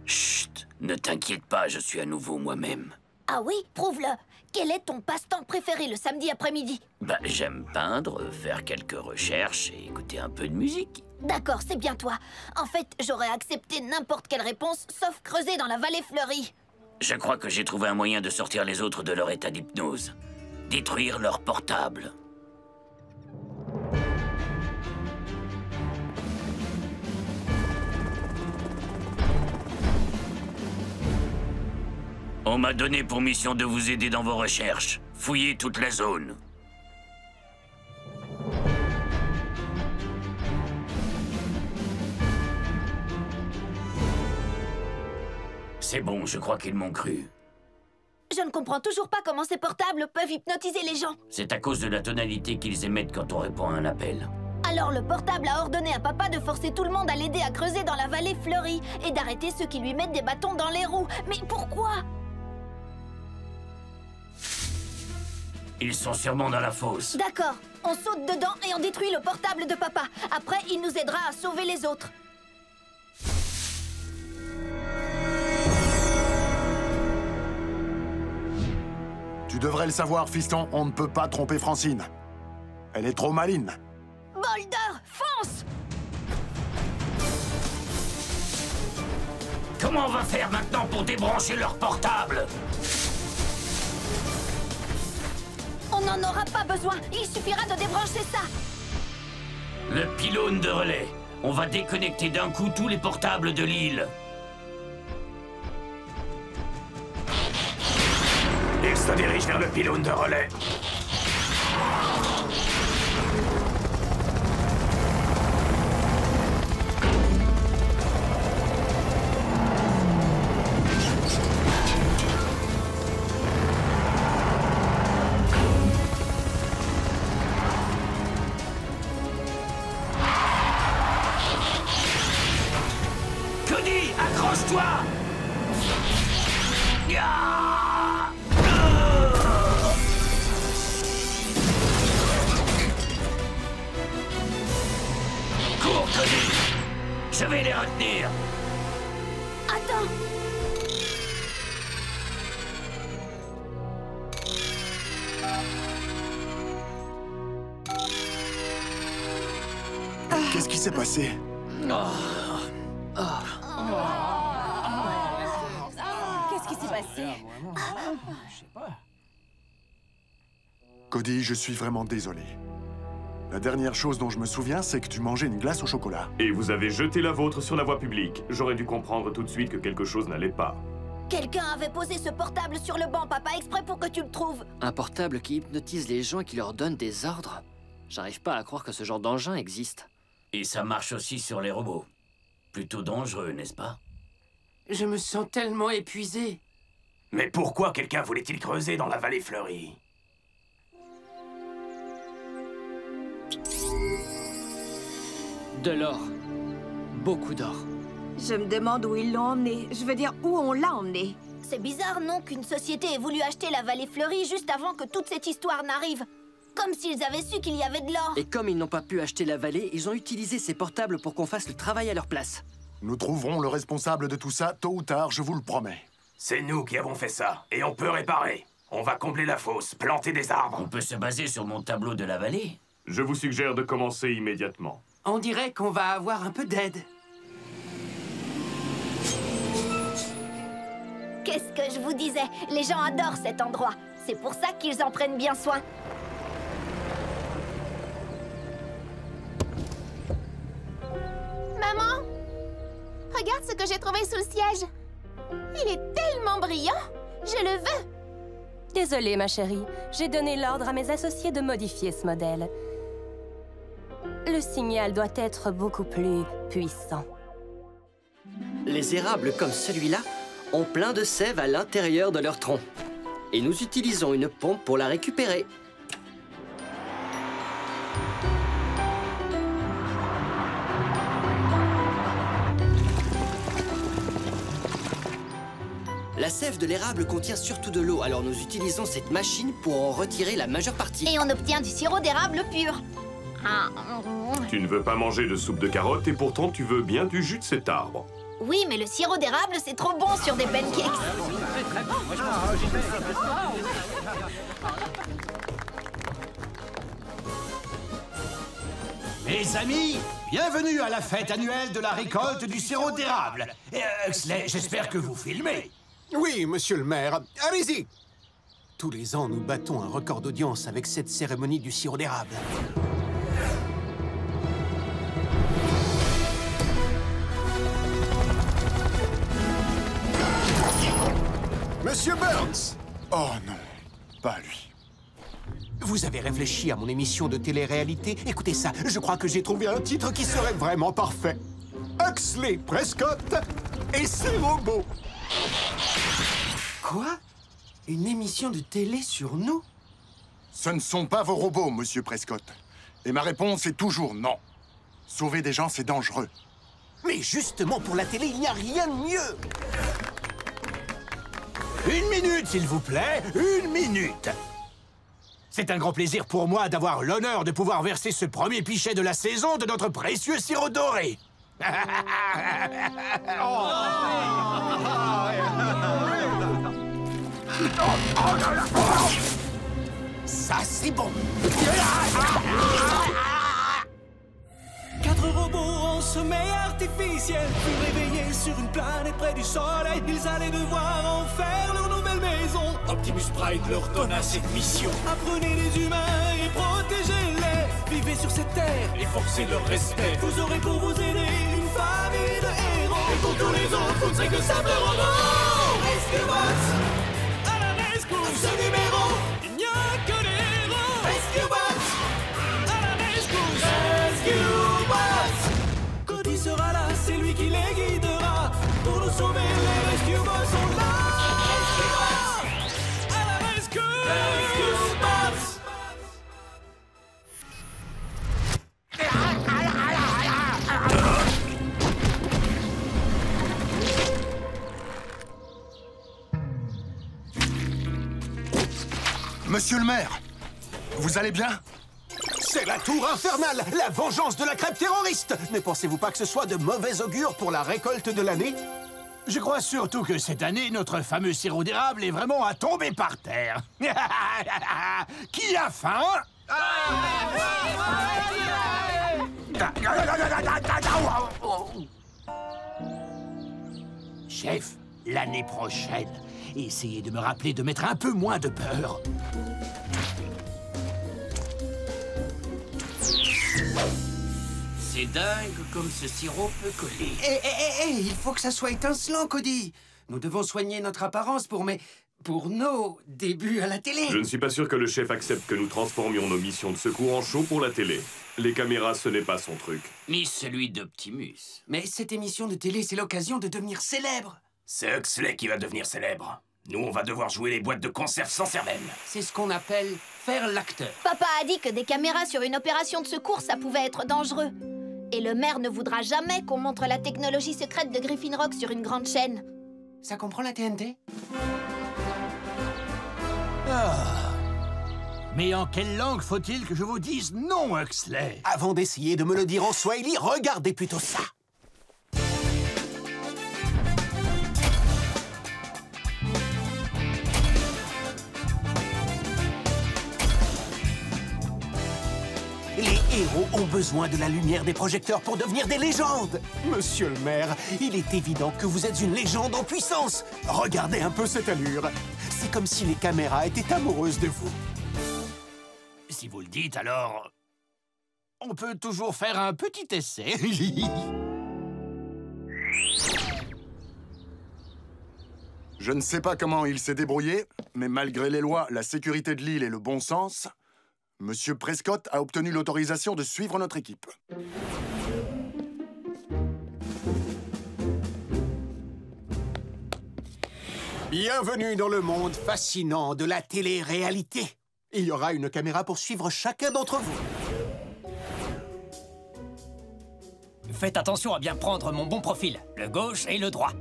Chut! Ne t'inquiète pas, je suis à nouveau moi-même. Ah oui? Prouve-le. Quel est ton passe-temps préféré le samedi après-midi? Bah, j'aime peindre, faire quelques recherches et écouter un peu de musique. D'accord, c'est bien toi. En fait, j'aurais accepté n'importe quelle réponse, sauf creuser dans la vallée fleurie. Je crois que j'ai trouvé un moyen de sortir les autres de leur état d'hypnose. Détruire leur portable. On m'a donné pour mission de vous aider dans vos recherches. Fouillez toute la zone. C'est bon, je crois qu'ils m'ont cru. Je ne comprends toujours pas comment ces portables peuvent hypnotiser les gens. C'est à cause de la tonalité qu'ils émettent quand on répond à un appel. Alors le portable a ordonné à papa de forcer tout le monde à l'aider à creuser dans la vallée fleurie et d'arrêter ceux qui lui mettent des bâtons dans les roues. Mais pourquoi? Ils sont sûrement dans la fosse. D'accord, on saute dedans et on détruit le portable de papa. Après, il nous aidera à sauver les autres. Tu devrais le savoir, fiston, on ne peut pas tromper Francine. Elle est trop maline. Volder, fonce! Comment on va faire maintenant pour débrancher leur portable? n'en aura pas besoin. Il suffira de débrancher ça. Le pylône de relais. On va déconnecter d'un coup tous les portables de l'île. Il se dirige vers le pylône de relais. Cody, accroche-toi! Cours, Cody! Je vais les retenir! Attends! Qu'est-ce qui s'est passé? Qu'est-ce qui s'est passé? Cody, je suis vraiment désolé. La dernière chose dont je me souviens, c'est que tu mangeais une glace au chocolat. Et vous avez jeté la vôtre sur la voie publique. J'aurais dû comprendre tout de suite que quelque chose n'allait pas. Quelqu'un avait posé ce portable sur le banc, papa, exprès pour que tu le trouves. Un portable qui hypnotise les gens et qui leur donne des ordres? J'arrive pas à croire que ce genre d'engin existe. Et ça marche aussi sur les robots. Plutôt dangereux, n'est-ce pas? Je me sens tellement épuisé. Mais pourquoi quelqu'un voulait-il creuser dans la vallée fleurie? De l'or. Beaucoup d'or. Je me demande où ils l'ont emmené. Je veux dire, où on l'a emmené. C'est bizarre, non, qu'une société ait voulu acheter la vallée fleurie juste avant que toute cette histoire n'arrive. Comme s'ils avaient su qu'il y avait de l'or. Et comme ils n'ont pas pu acheter la vallée, ils ont utilisé ces portables pour qu'on fasse le travail à leur place. Nous trouverons le responsable de tout ça tôt ou tard, je vous le promets. C'est nous qui avons fait ça, et on peut réparer. On va combler la fosse, planter des arbres. On peut se baser sur mon tableau de la vallée. Je vous suggère de commencer immédiatement. On dirait qu'on va avoir un peu d'aide. Qu'est-ce que je vous disais? Les gens adorent cet endroit. C'est pour ça qu'ils en prennent bien soin. Maman, regarde ce que j'ai trouvé sous le siège. Il est tellement brillant. Je le veux. Désolée, ma chérie. J'ai donné l'ordre à mes associés de modifier ce modèle. Le signal doit être beaucoup plus puissant. Les érables comme celui-là ont plein de sève à l'intérieur de leur tronc. Et nous utilisons une pompe pour la récupérer. La sève de l'érable contient surtout de l'eau, alors nous utilisons cette machine pour en retirer la majeure partie. Et on obtient du sirop d'érable pur. Tu ne veux pas manger de soupe de carottes et pourtant tu veux bien du jus de cet arbre. Oui, mais le sirop d'érable, c'est trop bon sur des pancakes. Mes amis, bienvenue à la fête annuelle de la récolte du sirop d'érable. Huxley, j'espère que vous filmez. Oui, monsieur le maire. Allez-y. Tous les ans, nous battons un record d'audience avec cette cérémonie du sirop d'érable. Monsieur Burns! Oh non, pas lui. Vous avez réfléchi à mon émission de télé-réalité? Écoutez ça, je crois que j'ai trouvé un titre qui serait vraiment parfait. Huxley, Prescott et ses robots. Quoi? Une émission de télé sur nous? Ce ne sont pas vos robots, monsieur Prescott. Et ma réponse est toujours non. Sauver des gens, c'est dangereux. Mais justement, pour la télé, il n'y a rien de mieux. Une minute, s'il vous plaît, une minute. C'est un grand plaisir pour moi d'avoir l'honneur de pouvoir verser ce premier pichet de la saison de notre précieux sirop doré. Ça, c'est bon. 4 robots en sommeil artificiel furent réveillés sur une planète près du soleil. Ils allaient devoir en faire leur nouvelle maison. Optimus Prime leur donna cette mission. Apprenez les humains et protégez-les. Vivez sur cette terre et forcez leur respect. Vous aurez pour vous aider une famille de héros. Et pour tous les autres, vous ne serez que simples robots. Rescue Bots, à la rescousse. Ce numéro, il n'y a que des héros. Rescue Bots, à la rescousse. Rescue Bots. Cody sera là, c'est lui qui les guidera. Pour nous sauver, les Rescue Bots sont là. Rescue Bots, à la rescousse. Rescue Bots. Monsieur le maire, vous allez bien? C'est la tour infernale, la vengeance de la crêpe terroriste. Ne pensez-vous pas que ce soit de mauvais augure pour la récolte de l'année? Je crois surtout que cette année, notre fameux sirop d'érable est vraiment à tomber par terre. Qui a faim? Chef, l'année prochaine, essayez de me rappeler de mettre un peu moins de beurre. C'est dingue comme ce sirop peut coller. Il faut que ça soit étincelant, Cody. Nous devons soigner notre apparence pour nos débuts à la télé. Je ne suis pas sûr que le chef accepte que nous transformions nos missions de secours en show pour la télé. Les caméras, ce n'est pas son truc. Ni celui d'Optimus. Mais cette émission de télé, c'est l'occasion de devenir célèbre. C'est Huxley qui va devenir célèbre. Nous, on va devoir jouer les boîtes de conserve sans cervelle. C'est ce qu'on appelle faire l'acteur. Papa a dit que des caméras sur une opération de secours, ça pouvait être dangereux. Et le maire ne voudra jamais qu'on montre la technologie secrète de Griffin Rock sur une grande chaîne. Ça comprend la TNT? Mais en quelle langue faut-il que je vous dise non, Huxley? Avant d'essayer de me le dire en swahili, regardez plutôt ça. Les héros ont besoin de la lumière des projecteurs pour devenir des légendes. Monsieur le maire, il est évident que vous êtes une légende en puissance. Regardez un peu cette allure. C'est comme si les caméras étaient amoureuses de vous. Si vous le dites, alors... on peut toujours faire un petit essai. Je ne sais pas comment il s'est débrouillé, mais malgré les lois, la sécurité de l'île et le bon sens, Monsieur Prescott a obtenu l'autorisation de suivre notre équipe. Bienvenue dans le monde fascinant de la télé-réalité. Il y aura une caméra pour suivre chacun d'entre vous. Faites attention à bien prendre mon bon profil, le gauche et le droit.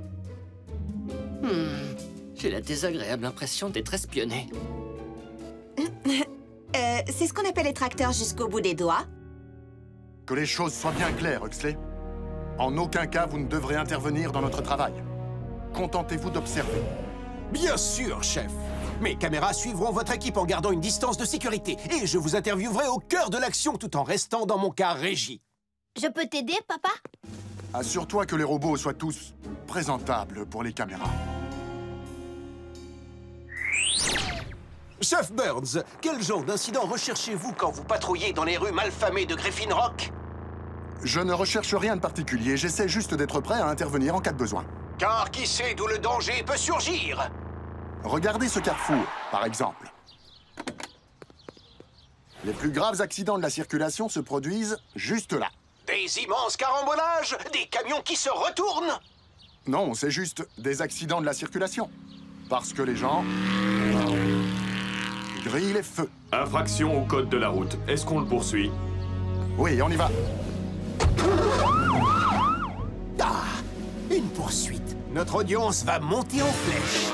J'ai la désagréable impression d'être espionné. C'est ce qu'on appelle être acteur jusqu'au bout des doigts. Que les choses soient bien claires, Huxley. En aucun cas, vous ne devrez intervenir dans notre travail. Contentez-vous d'observer. Bien sûr, chef. Mes caméras suivront votre équipe en gardant une distance de sécurité. Et je vous interviewerai au cœur de l'action tout en restant dans mon car régie. Je peux t'aider, papa? Assure-toi que les robots soient tous présentables pour les caméras. Chef Burns, quel genre d'incident recherchez-vous quand vous patrouillez dans les rues malfamées de Griffin Rock? Je ne recherche rien de particulier, j'essaie juste d'être prêt à intervenir en cas de besoin. Car qui sait d'où le danger peut surgir? Regardez ce carrefour, par exemple. Les plus graves accidents de la circulation se produisent juste là. Des immenses carambolages, des camions qui se retournent. Non, c'est juste des accidents de la circulation. Parce que les gens... grillent les feux. Infraction au code de la route. Est-ce qu'on le poursuit? Oui, on y va. Ah! Une poursuite. Notre audience va monter en flèche.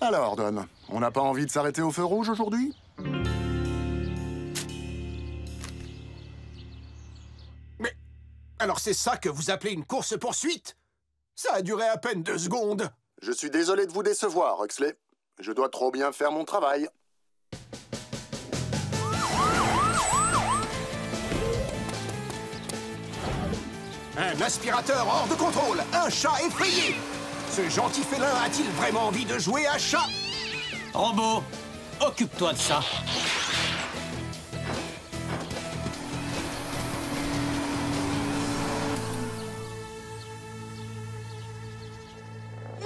Alors, Don, on n'a pas envie de s'arrêter au feu rouge aujourd'hui? Mais alors c'est ça que vous appelez une course-poursuite? Ça a duré à peine 2 secondes. Je suis désolé de vous décevoir, Huxley. Je dois trop bien faire mon travail. Un aspirateur hors de contrôle. Un chat effrayé. Ce gentil félin a-t-il vraiment envie de jouer à chat? Robot, occupe-toi de ça.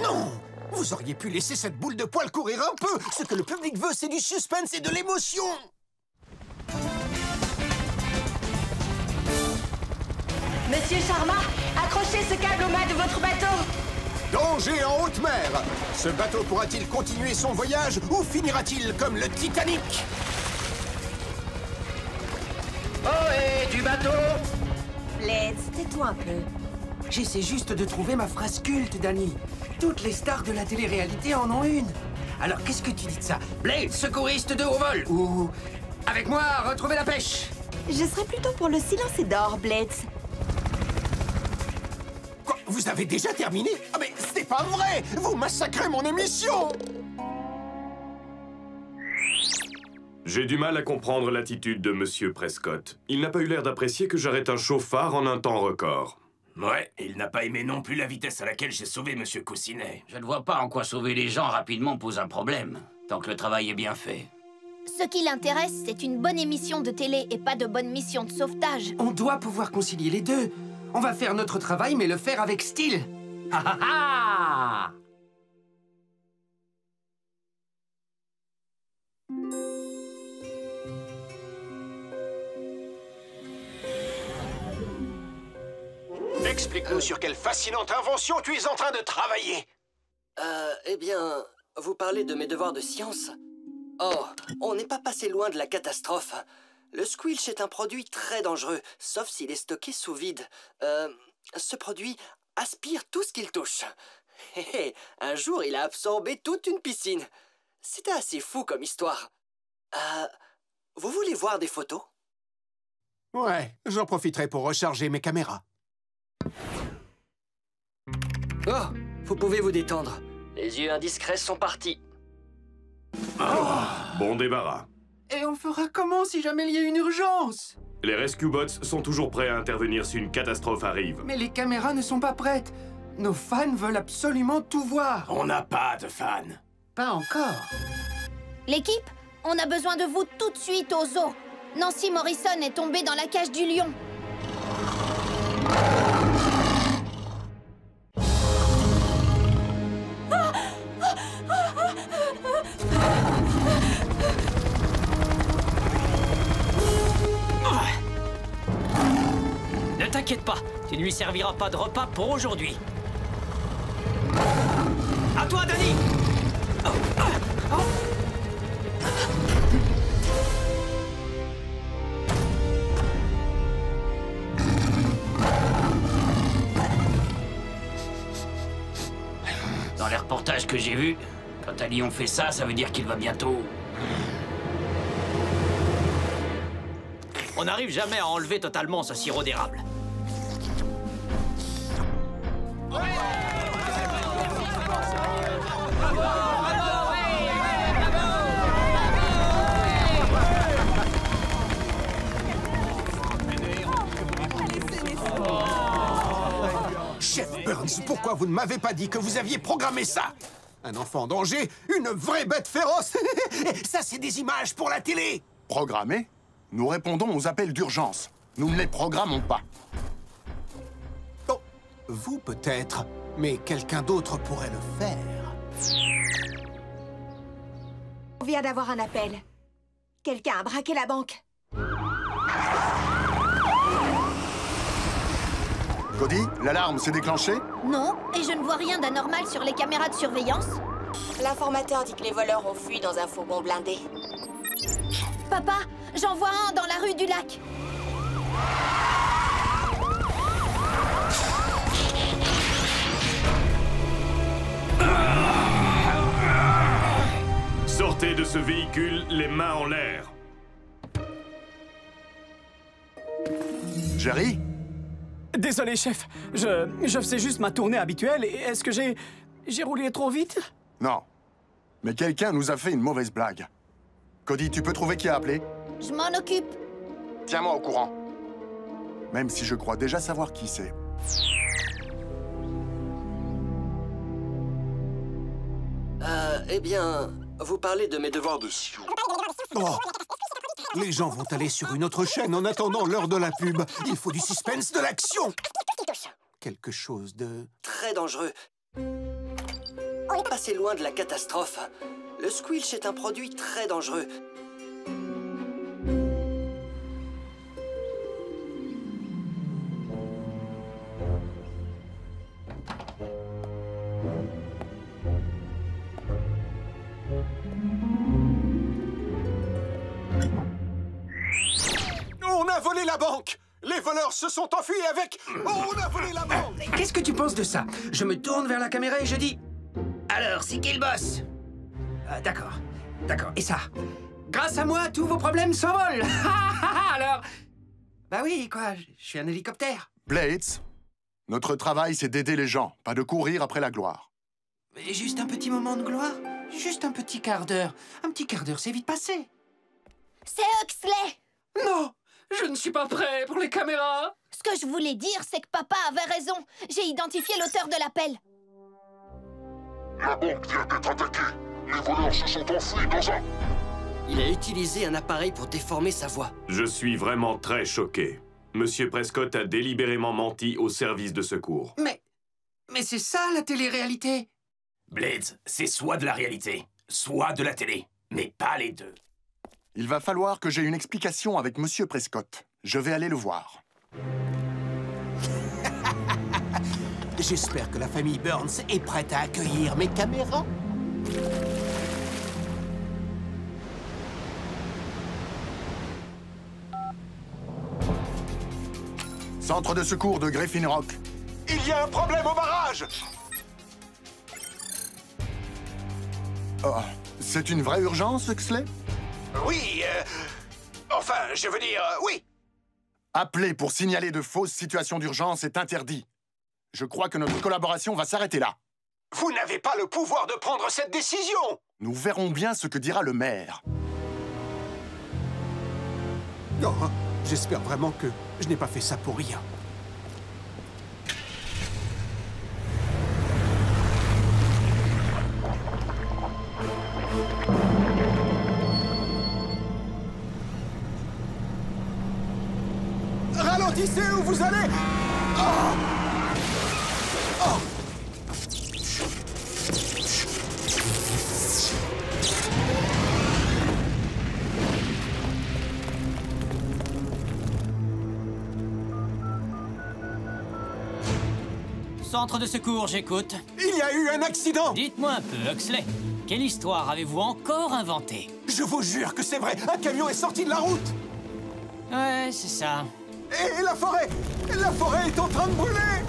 Non! Vous auriez pu laisser cette boule de poil courir un peu. Ce que le public veut, c'est du suspense et de l'émotion. Monsieur Sharma, accrochez ce câble au mât de votre bateau. Danger en haute mer. Ce bateau pourra-t-il continuer son voyage ou finira-t-il comme le Titanic? Ohé, du bateau! Blades, tais-toi un peu. J'essaie juste de trouver ma phrase culte, Danny. Toutes les stars de la télé-réalité en ont une. Alors qu'est-ce que tu dis de ça? Blade, secouriste de haut vol. Ou avec moi, retrouver la pêche. Je serais plutôt pour le silence et d'or, Blades. Quoi? Vous avez déjà terminé? Ah mais c'est pas vrai! Vous massacrez mon émission! J'ai du mal à comprendre l'attitude de Monsieur Prescott. Il n'a pas eu l'air d'apprécier que j'arrête un chauffard en un temps record. Ouais, il n'a pas aimé non plus la vitesse à laquelle j'ai sauvé Monsieur Coussinet. Je ne vois pas en quoi sauver les gens rapidement pose un problème, tant que le travail est bien fait. Ce qui l'intéresse, c'est une bonne émission de télé et pas de bonne mission de sauvetage. On doit pouvoir concilier les deux. On va faire notre travail, mais le faire avec style. Ha ha ha! Explique-nous sur quelle fascinante invention tu es en train de travailler. Eh bien, vous parlez de mes devoirs de science? Oh, on n'est pas passé loin de la catastrophe. Le squilch est un produit très dangereux, sauf s'il est stocké sous vide. Ce produit aspire tout ce qu'il touche. Un jour, il a absorbé toute une piscine. C'était assez fou comme histoire. Vous voulez voir des photos? Ouais, j'en profiterai pour recharger mes caméras. Oh, vous pouvez vous détendre. Les yeux indiscrets sont partis. Bon débarras. Et on fera comment si jamais il y a une urgence? Les Rescue Bots sont toujours prêts à intervenir si une catastrophe arrive. Mais les caméras ne sont pas prêtes. Nos fans veulent absolument tout voir. On n'a pas de fans. Pas encore. L'équipe, on a besoin de vous tout de suite au zoo. Nancy Morrison est tombée dans la cage du lion. Ne t'inquiète pas, tu ne lui serviras pas de repas pour aujourd'hui. À toi, Danny! Dans les reportages que j'ai vus, quand un lion fait ça, ça veut dire qu'il va bientôt... On n'arrive jamais à enlever totalement ce sirop d'érable. Chef Burns, pourquoi vous ne m'avez pas dit que vous aviez programmé ça? Un enfant en danger, une vraie bête féroce. Ça, c'est des images pour la télé. Programmé? Nous répondons aux appels d'urgence. Nous ne les programmons pas. Oh, vous peut-être, mais quelqu'un d'autre pourrait le faire. On vient d'avoir un appel. Quelqu'un a braqué la banque. Cody, l'alarme s'est déclenchée? Non, et je ne vois rien d'anormal sur les caméras de surveillance. L'informateur dit que les voleurs ont fui dans un fourgon blindé. Papa, j'en vois un dans la rue du lac. Sortez de ce véhicule, les mains en l'air. Jerry? Désolé, chef. Je faisais juste ma tournée habituelle. Est-ce que j'ai roulé trop vite? Non. Mais quelqu'un nous a fait une mauvaise blague. Cody, tu peux trouver qui a appelé? Je m'en occupe. Tiens-moi au courant. Même si je crois déjà savoir qui c'est. Eh bien, vous parlez de mes devoirs de... Oh. Les gens vont aller sur une autre chaîne en attendant l'heure de la pub. Il faut du suspense, de l'action. Quelque chose de... Très dangereux. On est passé loin de la catastrophe. Le squelch est un produit très dangereux. On a volé la banque! Les voleurs se sont enfuis avec... On a volé la banque! Qu'est-ce que tu penses de ça? Je me tourne vers la caméra et je dis... Alors, c'est qui le boss? D'accord, d'accord. Et ça? Grâce à moi, tous vos problèmes s'envolent. Alors... Bah oui, quoi, je suis un hélicoptère. Blades, notre travail, c'est d'aider les gens, pas de courir après la gloire. Mais juste un petit moment de gloire? Juste un petit quart d'heure. Un petit quart d'heure, c'est vite passé. C'est Huxley! Non! Je ne suis pas prêt pour les caméras. Ce que je voulais dire, c'est que papa avait raison. J'ai identifié l'auteur de l'appel. La banque vient d'être attaquée. Les voleurs se sont enfuis dans un... Il a utilisé un appareil pour déformer sa voix. Je suis vraiment très choqué. Monsieur Prescott a délibérément menti au service de secours. Mais c'est ça, la télé-réalité. Blades, c'est soit de la réalité, soit de la télé. Mais pas les deux. Il va falloir que j'ai une explication avec Monsieur Prescott. Je vais aller le voir. J'espère que la famille Burns est prête à accueillir mes caméras. Centre de secours de Griffin Rock. Il y a un problème au barrage! Oh, c'est une vraie urgence, Huxley? Oui, enfin, je veux dire, oui. Appeler pour signaler de fausses situations d'urgence est interdit. Je crois que notre collaboration va s'arrêter là. Vous n'avez pas le pouvoir de prendre cette décision! Nous verrons bien ce que dira le maire. Oh, j'espère vraiment que je n'ai pas fait ça pour rien. Ralentissez où vous allez! Oh! Oh! Centre de secours, j'écoute. Il y a eu un accident! Dites-moi un peu, Huxley. Quelle histoire avez-vous encore inventée? Je vous jure que c'est vrai! Un camion est sorti de la route! Ouais, c'est ça. Et la forêt! La forêt est en train de brûler!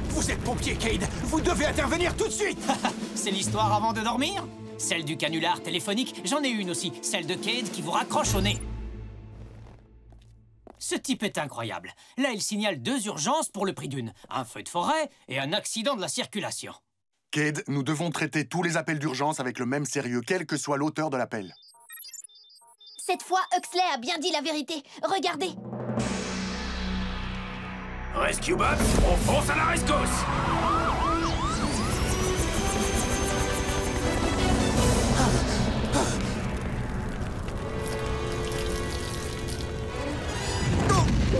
Vous êtes pompier, Cade! Vous devez intervenir tout de suite! C'est l'histoire avant de dormir? Celle du canular téléphonique, j'en ai une aussi. Celle de Cade qui vous raccroche au nez. Ce type est incroyable. Là, il signale 2 urgences pour le prix d'une. Un feu de forêt et un accident de la circulation. Cade, nous devons traiter tous les appels d'urgence avec le même sérieux, quel que soit l'auteur de l'appel. Cette fois, Huxley a bien dit la vérité. Regardez. Rescue Box, on fonce à la rescousse!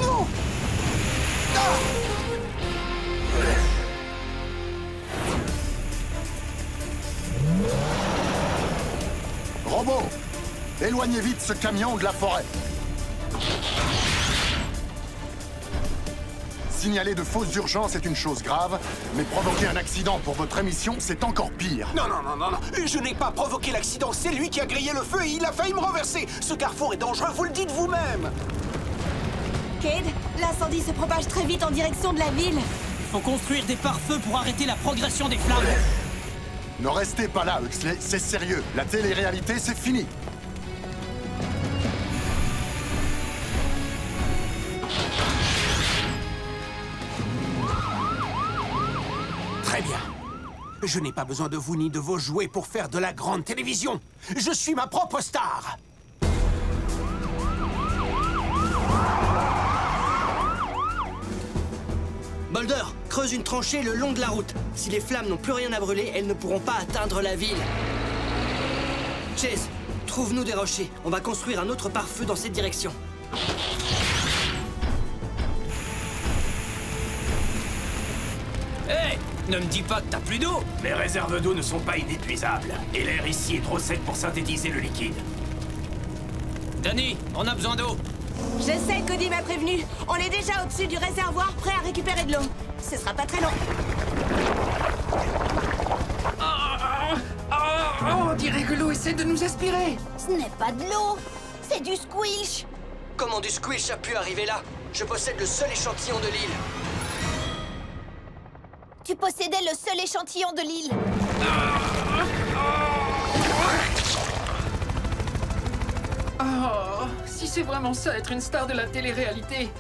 Non! Robot, éloignez vite ce camion de la forêt. Signaler de fausses urgences est une chose grave, mais provoquer un accident pour votre émission, c'est encore pire. Non, non, non, non, non. Je n'ai pas provoqué l'accident. C'est lui qui a grillé le feu et il a failli me renverser. Ce carrefour est dangereux, vous le dites vous-même. Cade, l'incendie se propage très vite en direction de la ville. Il faut construire des pare-feux pour arrêter la progression des flammes. Ne restez pas là, Huxley, c'est sérieux. La télé-réalité, c'est fini. Très bien. Je n'ai pas besoin de vous ni de vos jouets pour faire de la grande télévision. Je suis ma propre star. Boulder, creuse une tranchée le long de la route. Si les flammes n'ont plus rien à brûler, elles ne pourront pas atteindre la ville. Chase, trouve-nous des rochers. On va construire un autre pare-feu dans cette direction. Hé, ne me dis pas que t'as plus d'eau. Les réserves d'eau ne sont pas inépuisables. Et l'air ici est trop sec pour synthétiser le liquide. Danny, on a besoin d'eau. Je sais, Cody m'a prévenu. On est déjà au-dessus du réservoir, prêt à récupérer de l'eau. Ce sera pas très long. On dirait que l'eau essaie de nous aspirer. Ce n'est pas de l'eau, c'est du squilch. Comment du squish a pu arriver là? Je possède le seul échantillon de l'île. Tu possédais le seul échantillon de l'île. Oh, si c'est vraiment ça, être une star de la télé-réalité,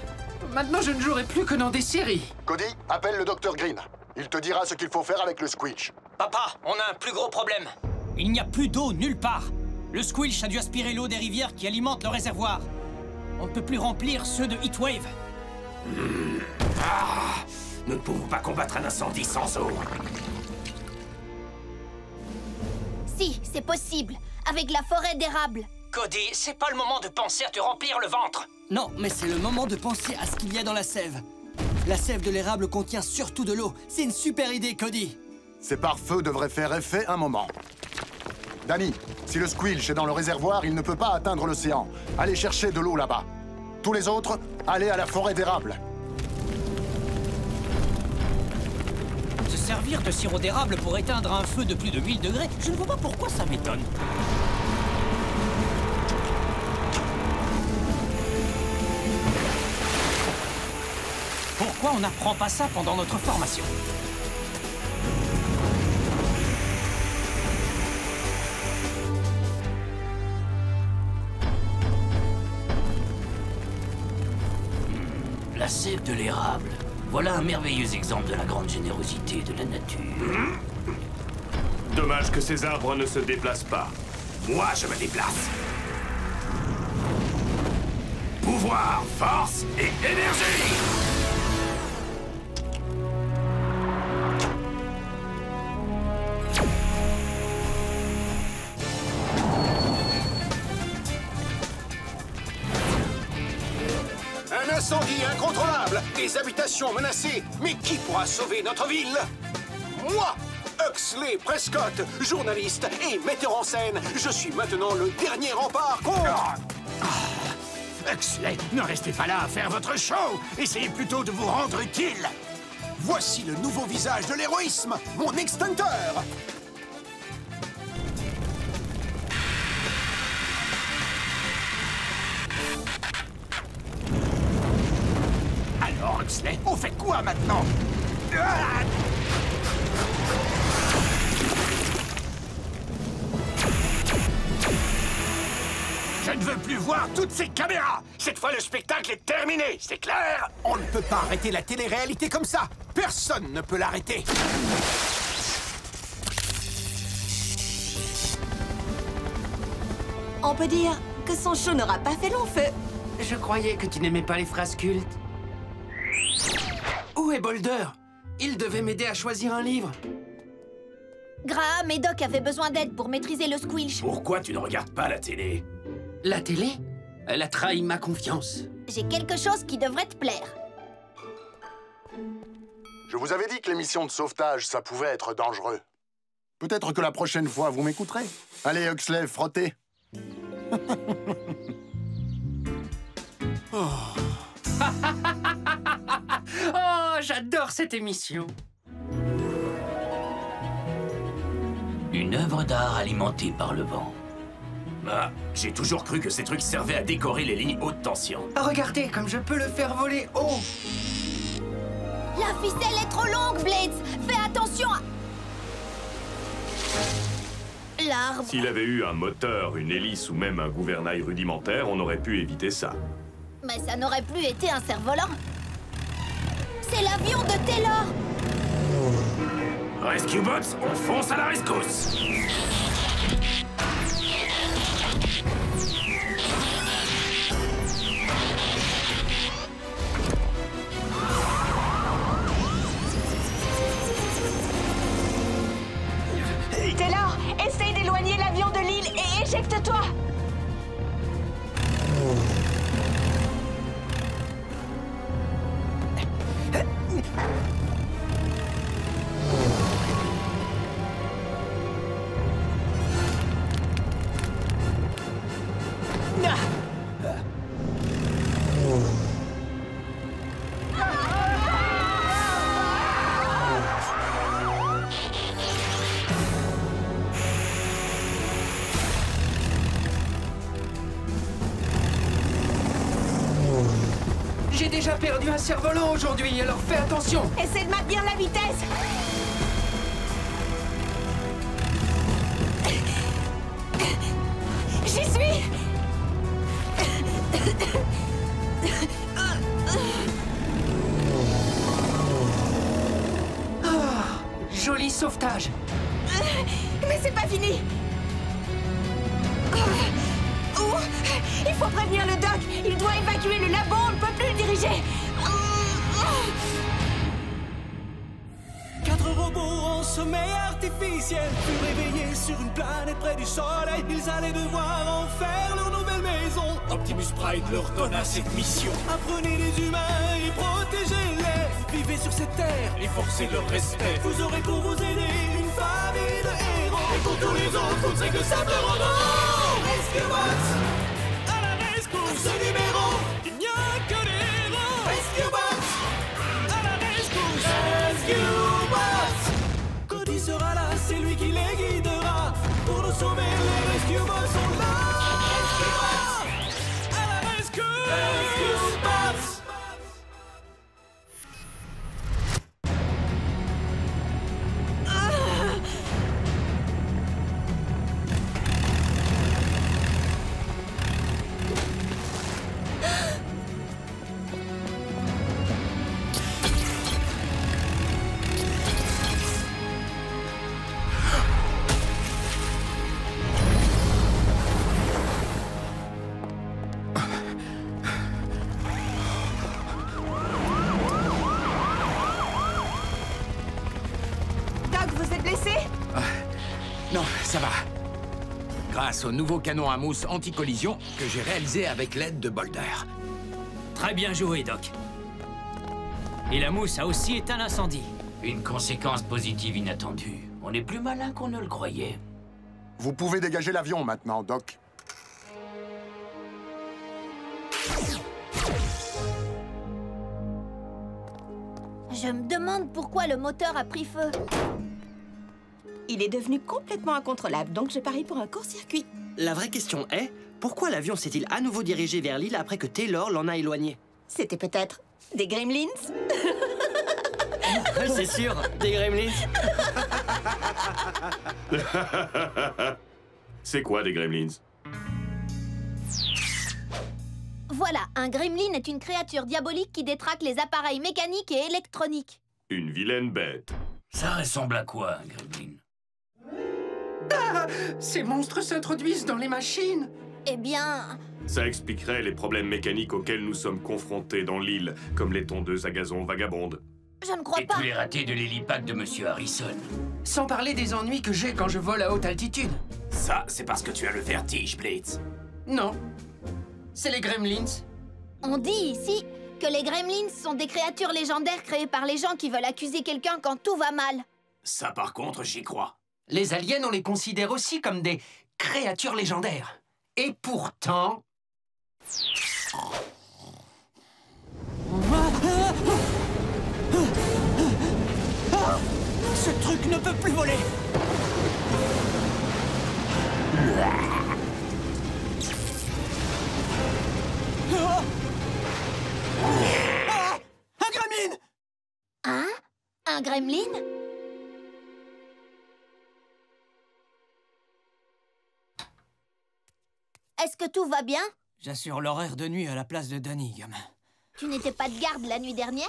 maintenant je ne jouerai plus que dans des séries. Cody, appelle le Dr Green. Il te dira ce qu'il faut faire avec le squilch. Papa, on a un plus gros problème. Il n'y a plus d'eau nulle part. Le squilch a dû aspirer l'eau des rivières qui alimentent le réservoir. On ne peut plus remplir ceux de Heatwave. Nous ne pouvons pas combattre un incendie sans eau. Si, c'est possible, avec la forêt d'érable. Cody, c'est pas le moment de penser à te remplir le ventre. Non, mais c'est le moment de penser à ce qu'il y a dans la sève. La sève de l'érable contient surtout de l'eau. C'est une super idée, Cody. Ces pare-feux devraient faire effet un moment. Danny, si le squilch est dans le réservoir, il ne peut pas atteindre l'océan. Allez chercher de l'eau là-bas. Tous les autres, allez à la forêt d'érable. Se servir de sirop d'érable pour éteindre un feu de plus de 1000 degrés, je ne vois pas pourquoi ça m'étonne. Pourquoi on n'apprend pas ça pendant notre formation? La sève de l'érable. Voilà un merveilleux exemple de la grande générosité de la nature. Dommage que ces arbres ne se déplacent pas. Moi, je me déplace. Pouvoir, force et énergie. Un incendie incontrôlable, des habitations menacées. Mais qui pourra sauver notre ville? Moi, Huxley Prescott, journaliste et metteur en scène. Je suis maintenant le dernier rempart contre... Huxley, ne restez pas là à faire votre show. Essayez plutôt de vous rendre utile. Voici le nouveau visage de l'héroïsme, mon extincteur. Alors, Huxley, on fait quoi maintenant? Je ne veux plus voir toutes ces caméras. Cette fois, le spectacle est terminé, c'est clair? On ne peut pas arrêter la télé-réalité comme ça. Personne ne peut l'arrêter. On peut dire que son show n'aura pas fait long feu. Je croyais que tu n'aimais pas les phrases cultes. Où est Boulder? Il devait m'aider à choisir un livre. Graham et Doc avaient besoin d'aide pour maîtriser le squilch. Pourquoi tu ne regardes pas la télé? La télé? Elle a trahi ma confiance. J'ai quelque chose qui devrait te plaire. Je vous avais dit que les missions de sauvetage, ça pouvait être dangereux. Peut-être que la prochaine fois, vous m'écouterez. Allez, Huxley, frottez. Oh, j'adore cette émission. Une œuvre d'art alimentée par le vent. Bah, j'ai toujours cru que ces trucs servaient à décorer les lignes haute tension. Regardez comme je peux le faire voler haut. La ficelle est trop longue, Blades. Fais attention à... L'arbre. S'il avait eu un moteur, une hélice ou même un gouvernail rudimentaire, on aurait pu éviter ça. Mais ça n'aurait plus été un cerf-volant. C'est l'avion de Taylor. Rescue Bots, on fonce à la rescousse. toi! J'ai déjà perdu un cerf-volant aujourd'hui, alors fais attention. Essaie de maintenir la vitesse. J'y suis. Joli sauvetage. Mais c'est pas fini. Il faut prévenir le doc. Il doit évacuer le labo. On ne peut plus le diriger. 4 robots en sommeil artificiel furent réveillés sur une planète près du soleil. Ils allaient devoir en faire leur nouvelle maison. Optimus Prime leur donna cette mission. Apprenez les humains et protégez-les. Vivez sur cette terre et forcez leur respect. Vous aurez pour vous aider une famille de héros. Et pour tous les autres, vous ne serez que simple robots. Rescue Bots à la rescousse. Ce numéro, il n'y a que des héros. Rescue Bots à la rescousse. Rescue Bots. Cody sera là, c'est lui qui les guidera. Pour nous sauver, les Rescue Bots sont là. Rescue Bots à la rescousse. Rescue Bots. Non, ça va. Grâce au nouveau canon à mousse anti-collision que j'ai réalisé avec l'aide de Boulder. Très bien joué, Doc. Et la mousse a aussi éteint l'incendie. Une conséquence positive inattendue. On est plus malin qu'on ne le croyait. Vous pouvez dégager l'avion maintenant, Doc. Je me demande pourquoi le moteur a pris feu. Il est devenu complètement incontrôlable, donc je parie pour un court-circuit. La vraie question est, pourquoi l'avion s'est-il à nouveau dirigé vers l'île après que Taylor l'en a éloigné? C'était peut-être des gremlins. C'est sûr, des gremlins. C'est quoi des gremlins? Voilà, un gremlin est une créature diabolique qui détraque les appareils mécaniques et électroniques. Une vilaine bête. Ça ressemble à quoi, un gremlin? Ah, ces monstres s'introduisent dans les machines. Eh bien... Ça expliquerait les problèmes mécaniques auxquels nous sommes confrontés dans l'île, comme les tondeuses à gazon vagabondes. Je ne crois pas. Et tous les ratés de l'hélipack de Monsieur Harrison. Sans parler des ennuis que j'ai quand je vole à haute altitude. Ça, c'est parce que tu as le vertige, Blades. Non. C'est les gremlins. On dit ici que les gremlins sont des créatures légendaires créées par les gens qui veulent accuser quelqu'un quand tout va mal. Ça, par contre, j'y crois. Les aliens, on les considère aussi comme des créatures légendaires. Et pourtant... Ce truc ne peut plus voler. Ah, un gremlin! Hein? Un gremlin? Est-ce que tout va bien? J'assure l'horaire de nuit à la place de Danny, gamin. Tu n'étais pas de garde la nuit dernière?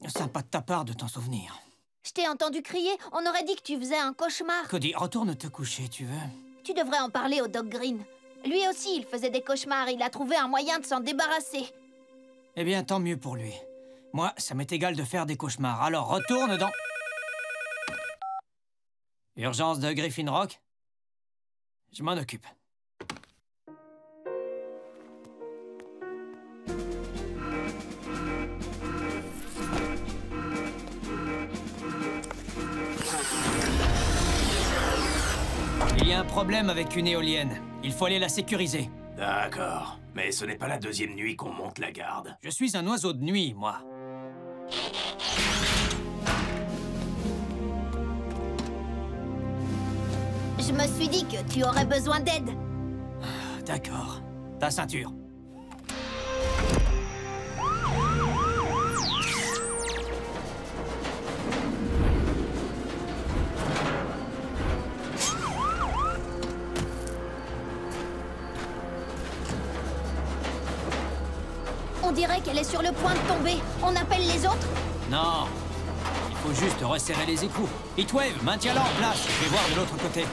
Sympa de ta part de t'en souvenir. Je t'ai entendu crier, on aurait dit que tu faisais un cauchemar. Cody, retourne te coucher, tu veux? Tu devrais en parler au Doc Green. Lui aussi, il faisait des cauchemars, il a trouvé un moyen de s'en débarrasser. Eh bien, tant mieux pour lui. Moi, ça m'est égal de faire des cauchemars, alors retourne dans... Urgence de Griffin Rock? Je m'en occupe. un problème avec une éolienne. Il faut aller la sécuriser. D'accord. Mais ce n'est pas la deuxième nuit qu'on monte la garde. Je suis un oiseau de nuit, moi. Je me suis dit que tu aurais besoin d'aide. D'accord. Ta ceinture. On dirait qu'elle est sur le point de tomber. On appelle les autres? Non. Il faut juste resserrer les écrous. Heatwave, maintiens-la en place. Je vais voir de l'autre côté.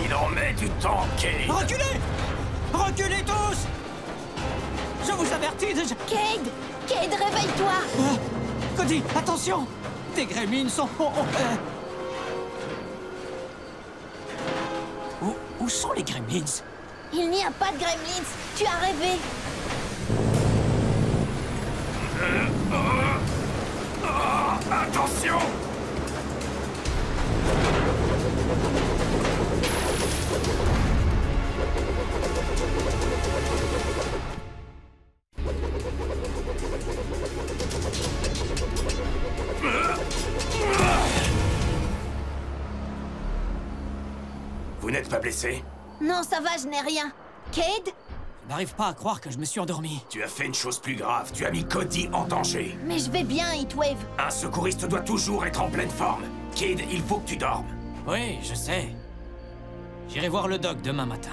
Il en met du temps, Cade. Reculez! Reculez tous! Je vous avertis déjà... Cade! Cade, réveille-toi! Cody, attention! Des gremlins sont... Où sont les gremlins? Il n'y a pas de gremlins! Tu as rêvé! Attention! Vous n'êtes pas blessé? Non, ça va, je n'ai rien. Cade? Je n'arrive pas à croire que je me suis endormi. Tu as fait une chose plus grave. Tu as mis Cody en danger. Mais je vais bien, Heatwave. Un secouriste doit toujours être en pleine forme. Cade, il faut que tu dormes. Oui, je sais. J'irai voir le doc demain matin.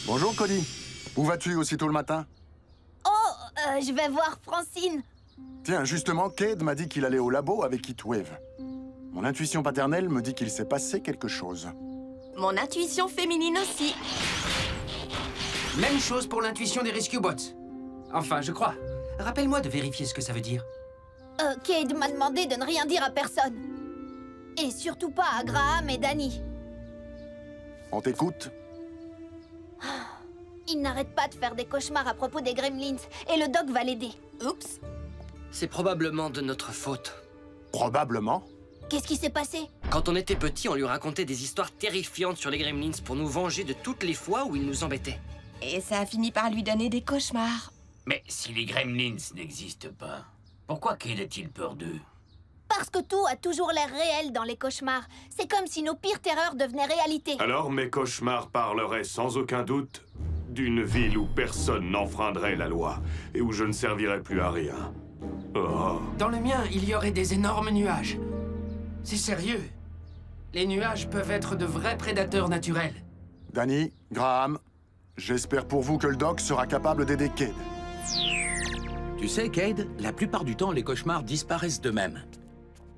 Bonjour, Cody. Où vas-tu aussitôt le matin? Oh, je vais voir Francine. Tiens, justement, Cade m'a dit qu'il allait au labo avec Heatwave. Mon intuition paternelle me dit qu'il s'est passé quelque chose. Mon intuition féminine aussi. Même chose pour l'intuition des Rescue Bots. Enfin, je crois. Rappelle-moi de vérifier ce que ça veut dire. Cade m'a demandé de ne rien dire à personne. Et surtout pas à Graham et Danny. On t'écoute? Il n'arrête pas de faire des cauchemars à propos des gremlins. Et le doc va l'aider. Oups. C'est probablement de notre faute. Probablement? Qu'est-ce qui s'est passé? Quand on était petit, on lui racontait des histoires terrifiantes sur les gremlins pour nous venger de toutes les fois où ils nous embêtaient. Et ça a fini par lui donner des cauchemars. Mais si les gremlins n'existent pas, pourquoi Cade a-t-il peur d'eux? Parce que tout a toujours l'air réel dans les cauchemars. C'est comme si nos pires terreurs devenaient réalité. Alors mes cauchemars parleraient sans aucun doute d'une ville où personne n'enfreindrait la loi et où je ne servirais plus à rien. Oh. Dans le mien, il y aurait des énormes nuages. C'est sérieux. Les nuages peuvent être de vrais prédateurs naturels. Danny, Graham, j'espère pour vous que le doc sera capable d'aider Cade. Tu sais, Cade, la plupart du temps, les cauchemars disparaissent d'eux-mêmes.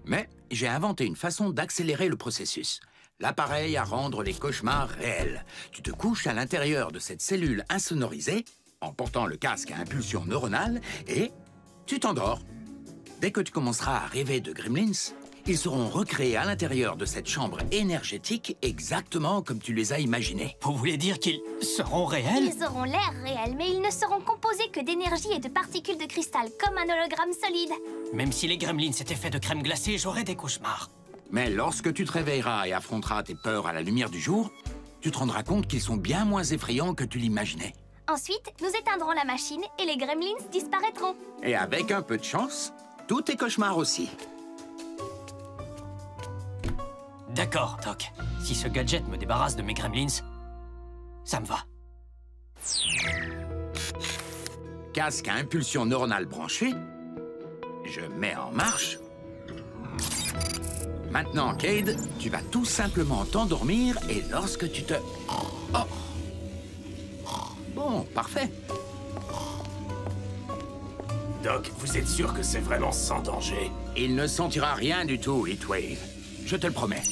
Mais j'ai inventé une façon d'accélérer le processus. L'appareil à rendre les cauchemars réels. Tu te couches à l'intérieur de cette cellule insonorisée, en portant le casque à impulsion neuronale, et tu t'endors. Dès que tu commenceras à rêver de gremlins, ils seront recréés à l'intérieur de cette chambre énergétique exactement comme tu les as imaginés. Vous voulez dire qu'ils seront réels? Ils auront l'air réels, mais ils ne seront composés que d'énergie et de particules de cristal, comme un hologramme solide. Même si les gremlins étaient faits de crème glacée, j'aurais des cauchemars. Mais lorsque tu te réveilleras et affronteras tes peurs à la lumière du jour, tu te rendras compte qu'ils sont bien moins effrayants que tu l'imaginais. Ensuite, nous éteindrons la machine et les gremlins disparaîtront. Et avec un peu de chance, tous tes cauchemars aussi. D'accord, Doc. Si ce gadget me débarrasse de mes gremlins, ça me va. Casque à impulsion neuronale branchée. Je mets en marche. Maintenant, Cade, tu vas tout simplement t'endormir et lorsque tu te... Oh. Bon, parfait. Doc, vous êtes sûr que c'est vraiment sans danger? Il ne sentira rien du tout, Heatwave. Je te le promets.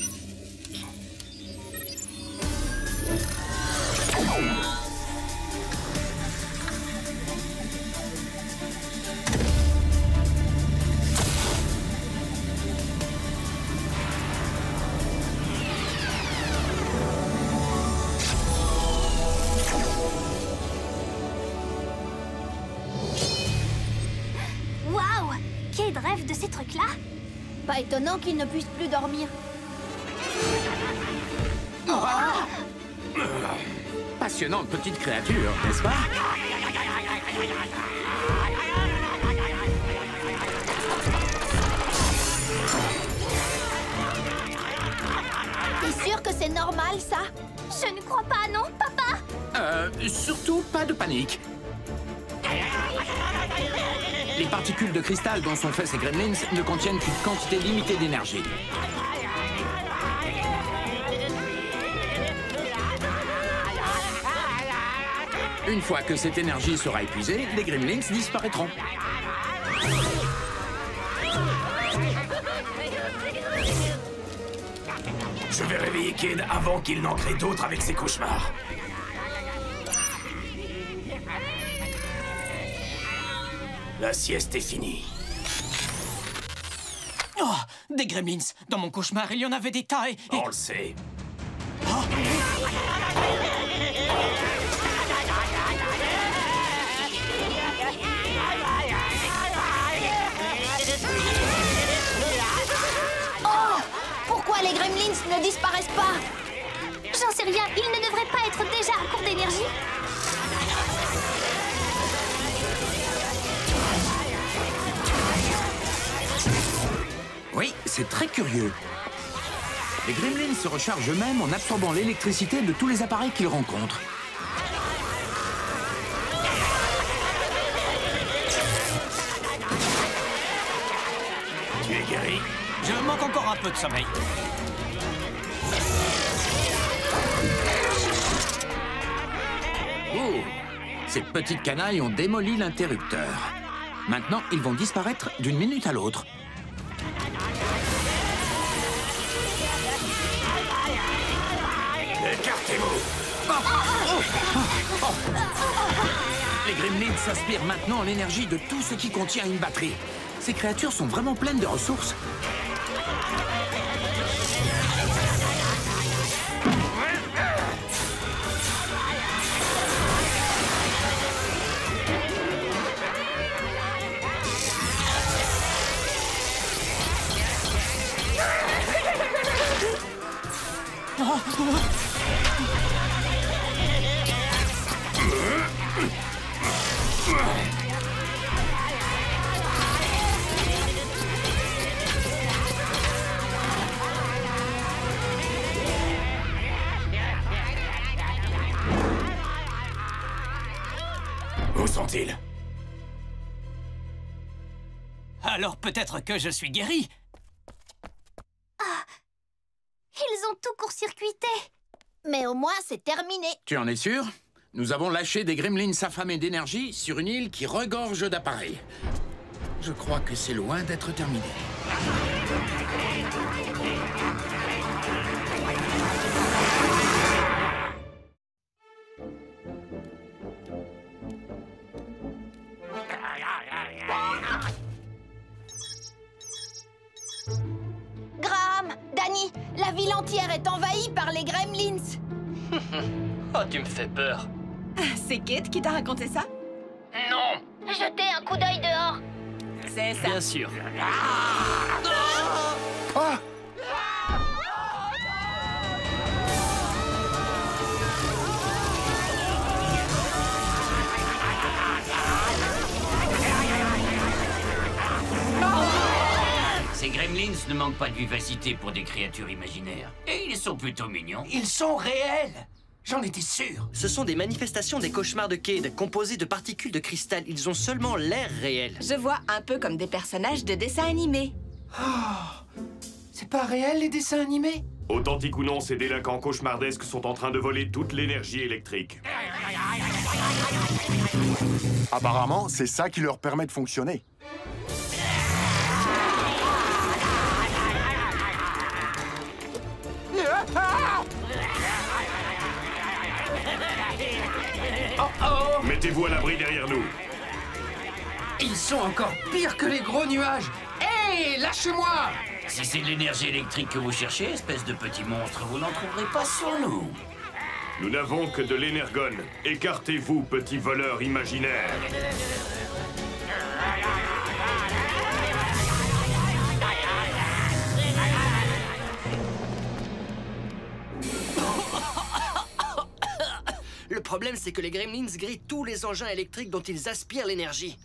Waouh! Cade rêve de ces trucs-là? Pas étonnant qu'il ne puisse plus dormir. Passionnante petite créature, n'est-ce pas? T'es sûr que c'est normal, ça? Je ne crois pas, non, papa? Surtout pas de panique. Les particules de cristal dont sont faits ces gremlins ne contiennent qu'une quantité limitée d'énergie. Une fois que cette énergie sera épuisée, les gremlins disparaîtront. Je vais réveiller Cade avant qu'il n'en crée d'autres avec ses cauchemars. La sieste est finie. Oh, des gremlins. Dans mon cauchemar, il y en avait des tas et... On le sait. Oh! Pourquoi les gremlins ne disparaissent pas? J'en sais rien, ils ne devraient pas être déjà à court d'énergie. Oui, c'est très curieux. Les gremlins se rechargent eux-mêmes en absorbant l'électricité de tous les appareils qu'ils rencontrent. Tu es guéri? Je manque encore un peu de sommeil. Oh! Ces petites canailles ont démoli l'interrupteur. Maintenant, ils vont disparaître d'une minute à l'autre. Écartez-vous! Les gremlins s'aspirent maintenant l'énergie de tout ce qui contient une batterie. Ces créatures sont vraiment pleines de ressources. Où sont-ils? Alors peut-être que je suis guéri. Ah! Ils ont tout court-circuité. Mais au moins, c'est terminé. Tu en es sûr? Nous avons lâché des gremlins affamés d'énergie sur une île qui regorge d'appareils. Je crois que c'est loin d'être terminé. Graham, Danny, la ville entière est envahie par les gremlins. Oh, tu me fais peur. C'est Kate qui t'a raconté ça? Non! Jetez un coup d'œil dehors. C'est ça. Bien sûr. Ah! Ces gremlins ne manquent pas de vivacité pour des créatures imaginaires. Et ils sont plutôt mignons. Ils sont réels! J'en étais sûr. Ce sont des manifestations des cauchemars de Cade, composés de particules de cristal. Ils ont seulement l'air réel. Je vois un peu comme des personnages de dessins animés. Oh, c'est pas réel, les dessins animés? Authentique ou non, ces délinquants cauchemardesques sont en train de voler toute l'énergie électrique. Apparemment, c'est ça qui leur permet de fonctionner. Mettez-vous à l'abri derrière nous. Ils sont encore pires que les gros nuages. Hé, lâchez-moi! Si c'est de l'énergie électrique que vous cherchez, espèce de petit monstre, vous n'en trouverez pas sur nous. Nous n'avons que de l'énergone. Écartez-vous, petit voleur imaginaire. Le problème, c'est que les Gremlins grillent tous les engins électriques dont ils aspirent l'énergie.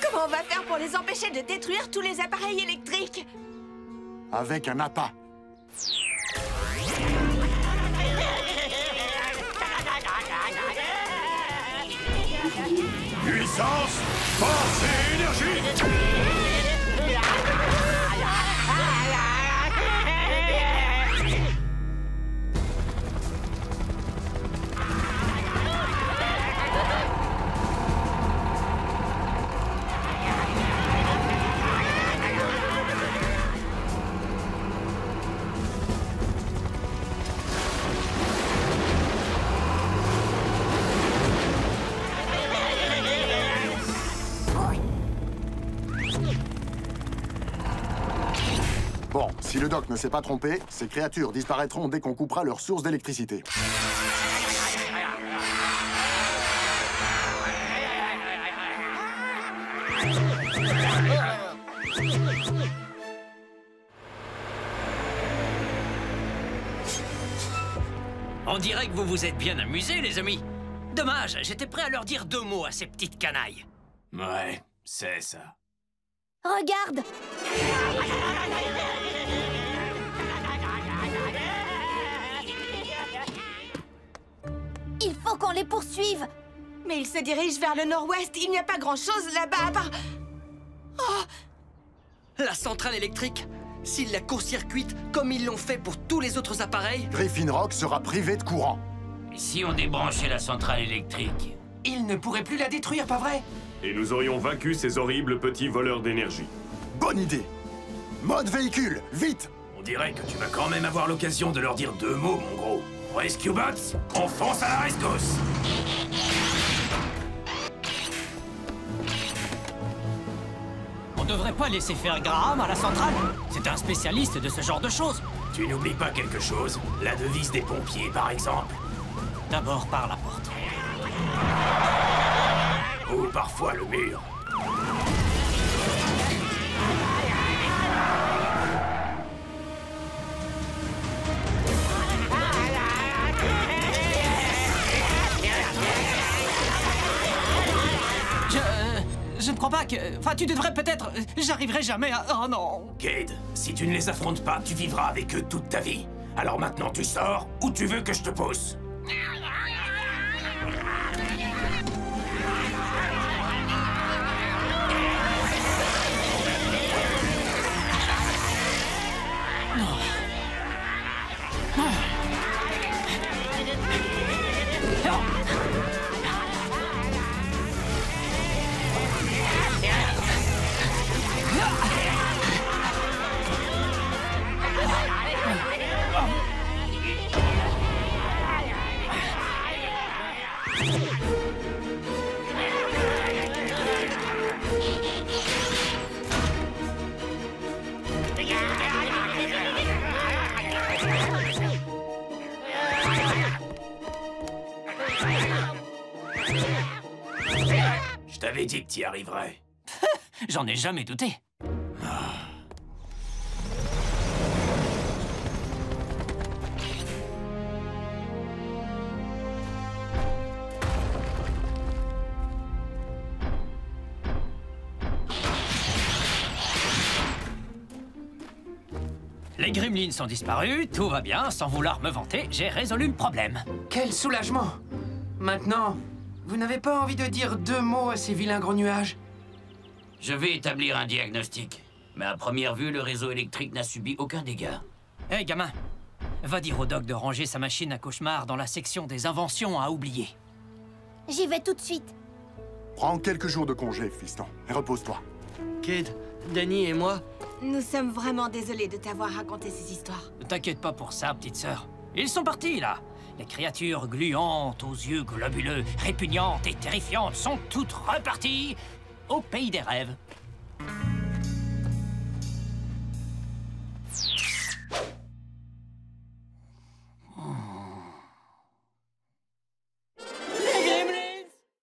Comment on va faire pour les empêcher de détruire tous les appareils électriques? Avec un appât. Puissance, force et énergie. Bon, si le doc ne s'est pas trompé, ces créatures disparaîtront dès qu'on coupera leur source d'électricité. On dirait que vous vous êtes bien amusés, les amis. Dommage, j'étais prêt à leur dire 2 mots à ces petites canailles. Ouais, c'est ça. Regarde! Il faut qu'on les poursuive! Mais ils se dirigent vers le nord-ouest. Il n'y a pas grand-chose là-bas à part... Oh! La centrale électrique, s'ils la court-circuitent comme ils l'ont fait pour tous les autres appareils... Griffin Rock sera privé de courant. Et si on débranchait la centrale électrique? Ils ne pourraient plus la détruire, pas vrai? Et nous aurions vaincu ces horribles petits voleurs d'énergie. Bonne idée! Mode véhicule, vite! On dirait que tu vas quand même avoir l'occasion de leur dire 2 mots, mon gros. Rescue Bots, on fonce à la rescousse! On devrait pas laisser faire Graham à la centrale. C'est un spécialiste de ce genre de choses. Tu n'oublies pas quelque chose? La devise des pompiers, par exemple. D'abord par la porte. Ou parfois le mur. Je ne crois pas que... Enfin, tu devrais peut-être... J'arriverai jamais à... Oh non! Cade, si tu ne les affrontes pas, tu vivras avec eux toute ta vie. Alors maintenant, tu sors ou tu veux que je te pousse? Je t'avais dit que t'y arriverais. J'en ai jamais douté. Les Gremlins sont disparus, tout va bien, sans vouloir me vanter, j'ai résolu le problème. Quel soulagement! Maintenant, vous n'avez pas envie de dire 2 mots à ces vilains gros nuages? Je vais établir un diagnostic. Mais à première vue, le réseau électrique n'a subi aucun dégât. Hé, gamin, va dire au doc de ranger sa machine à cauchemar dans la section des inventions à oublier. J'y vais tout de suite. Prends quelques jours de congé, fiston, et repose-toi. Cade, Danny et moi... Nous sommes vraiment désolés de t'avoir raconté ces histoires. Ne t'inquiète pas pour ça, petite sœur. Ils sont partis, là. Les créatures gluantes, aux yeux globuleux, répugnantes et terrifiantes sont toutes reparties au pays des rêves.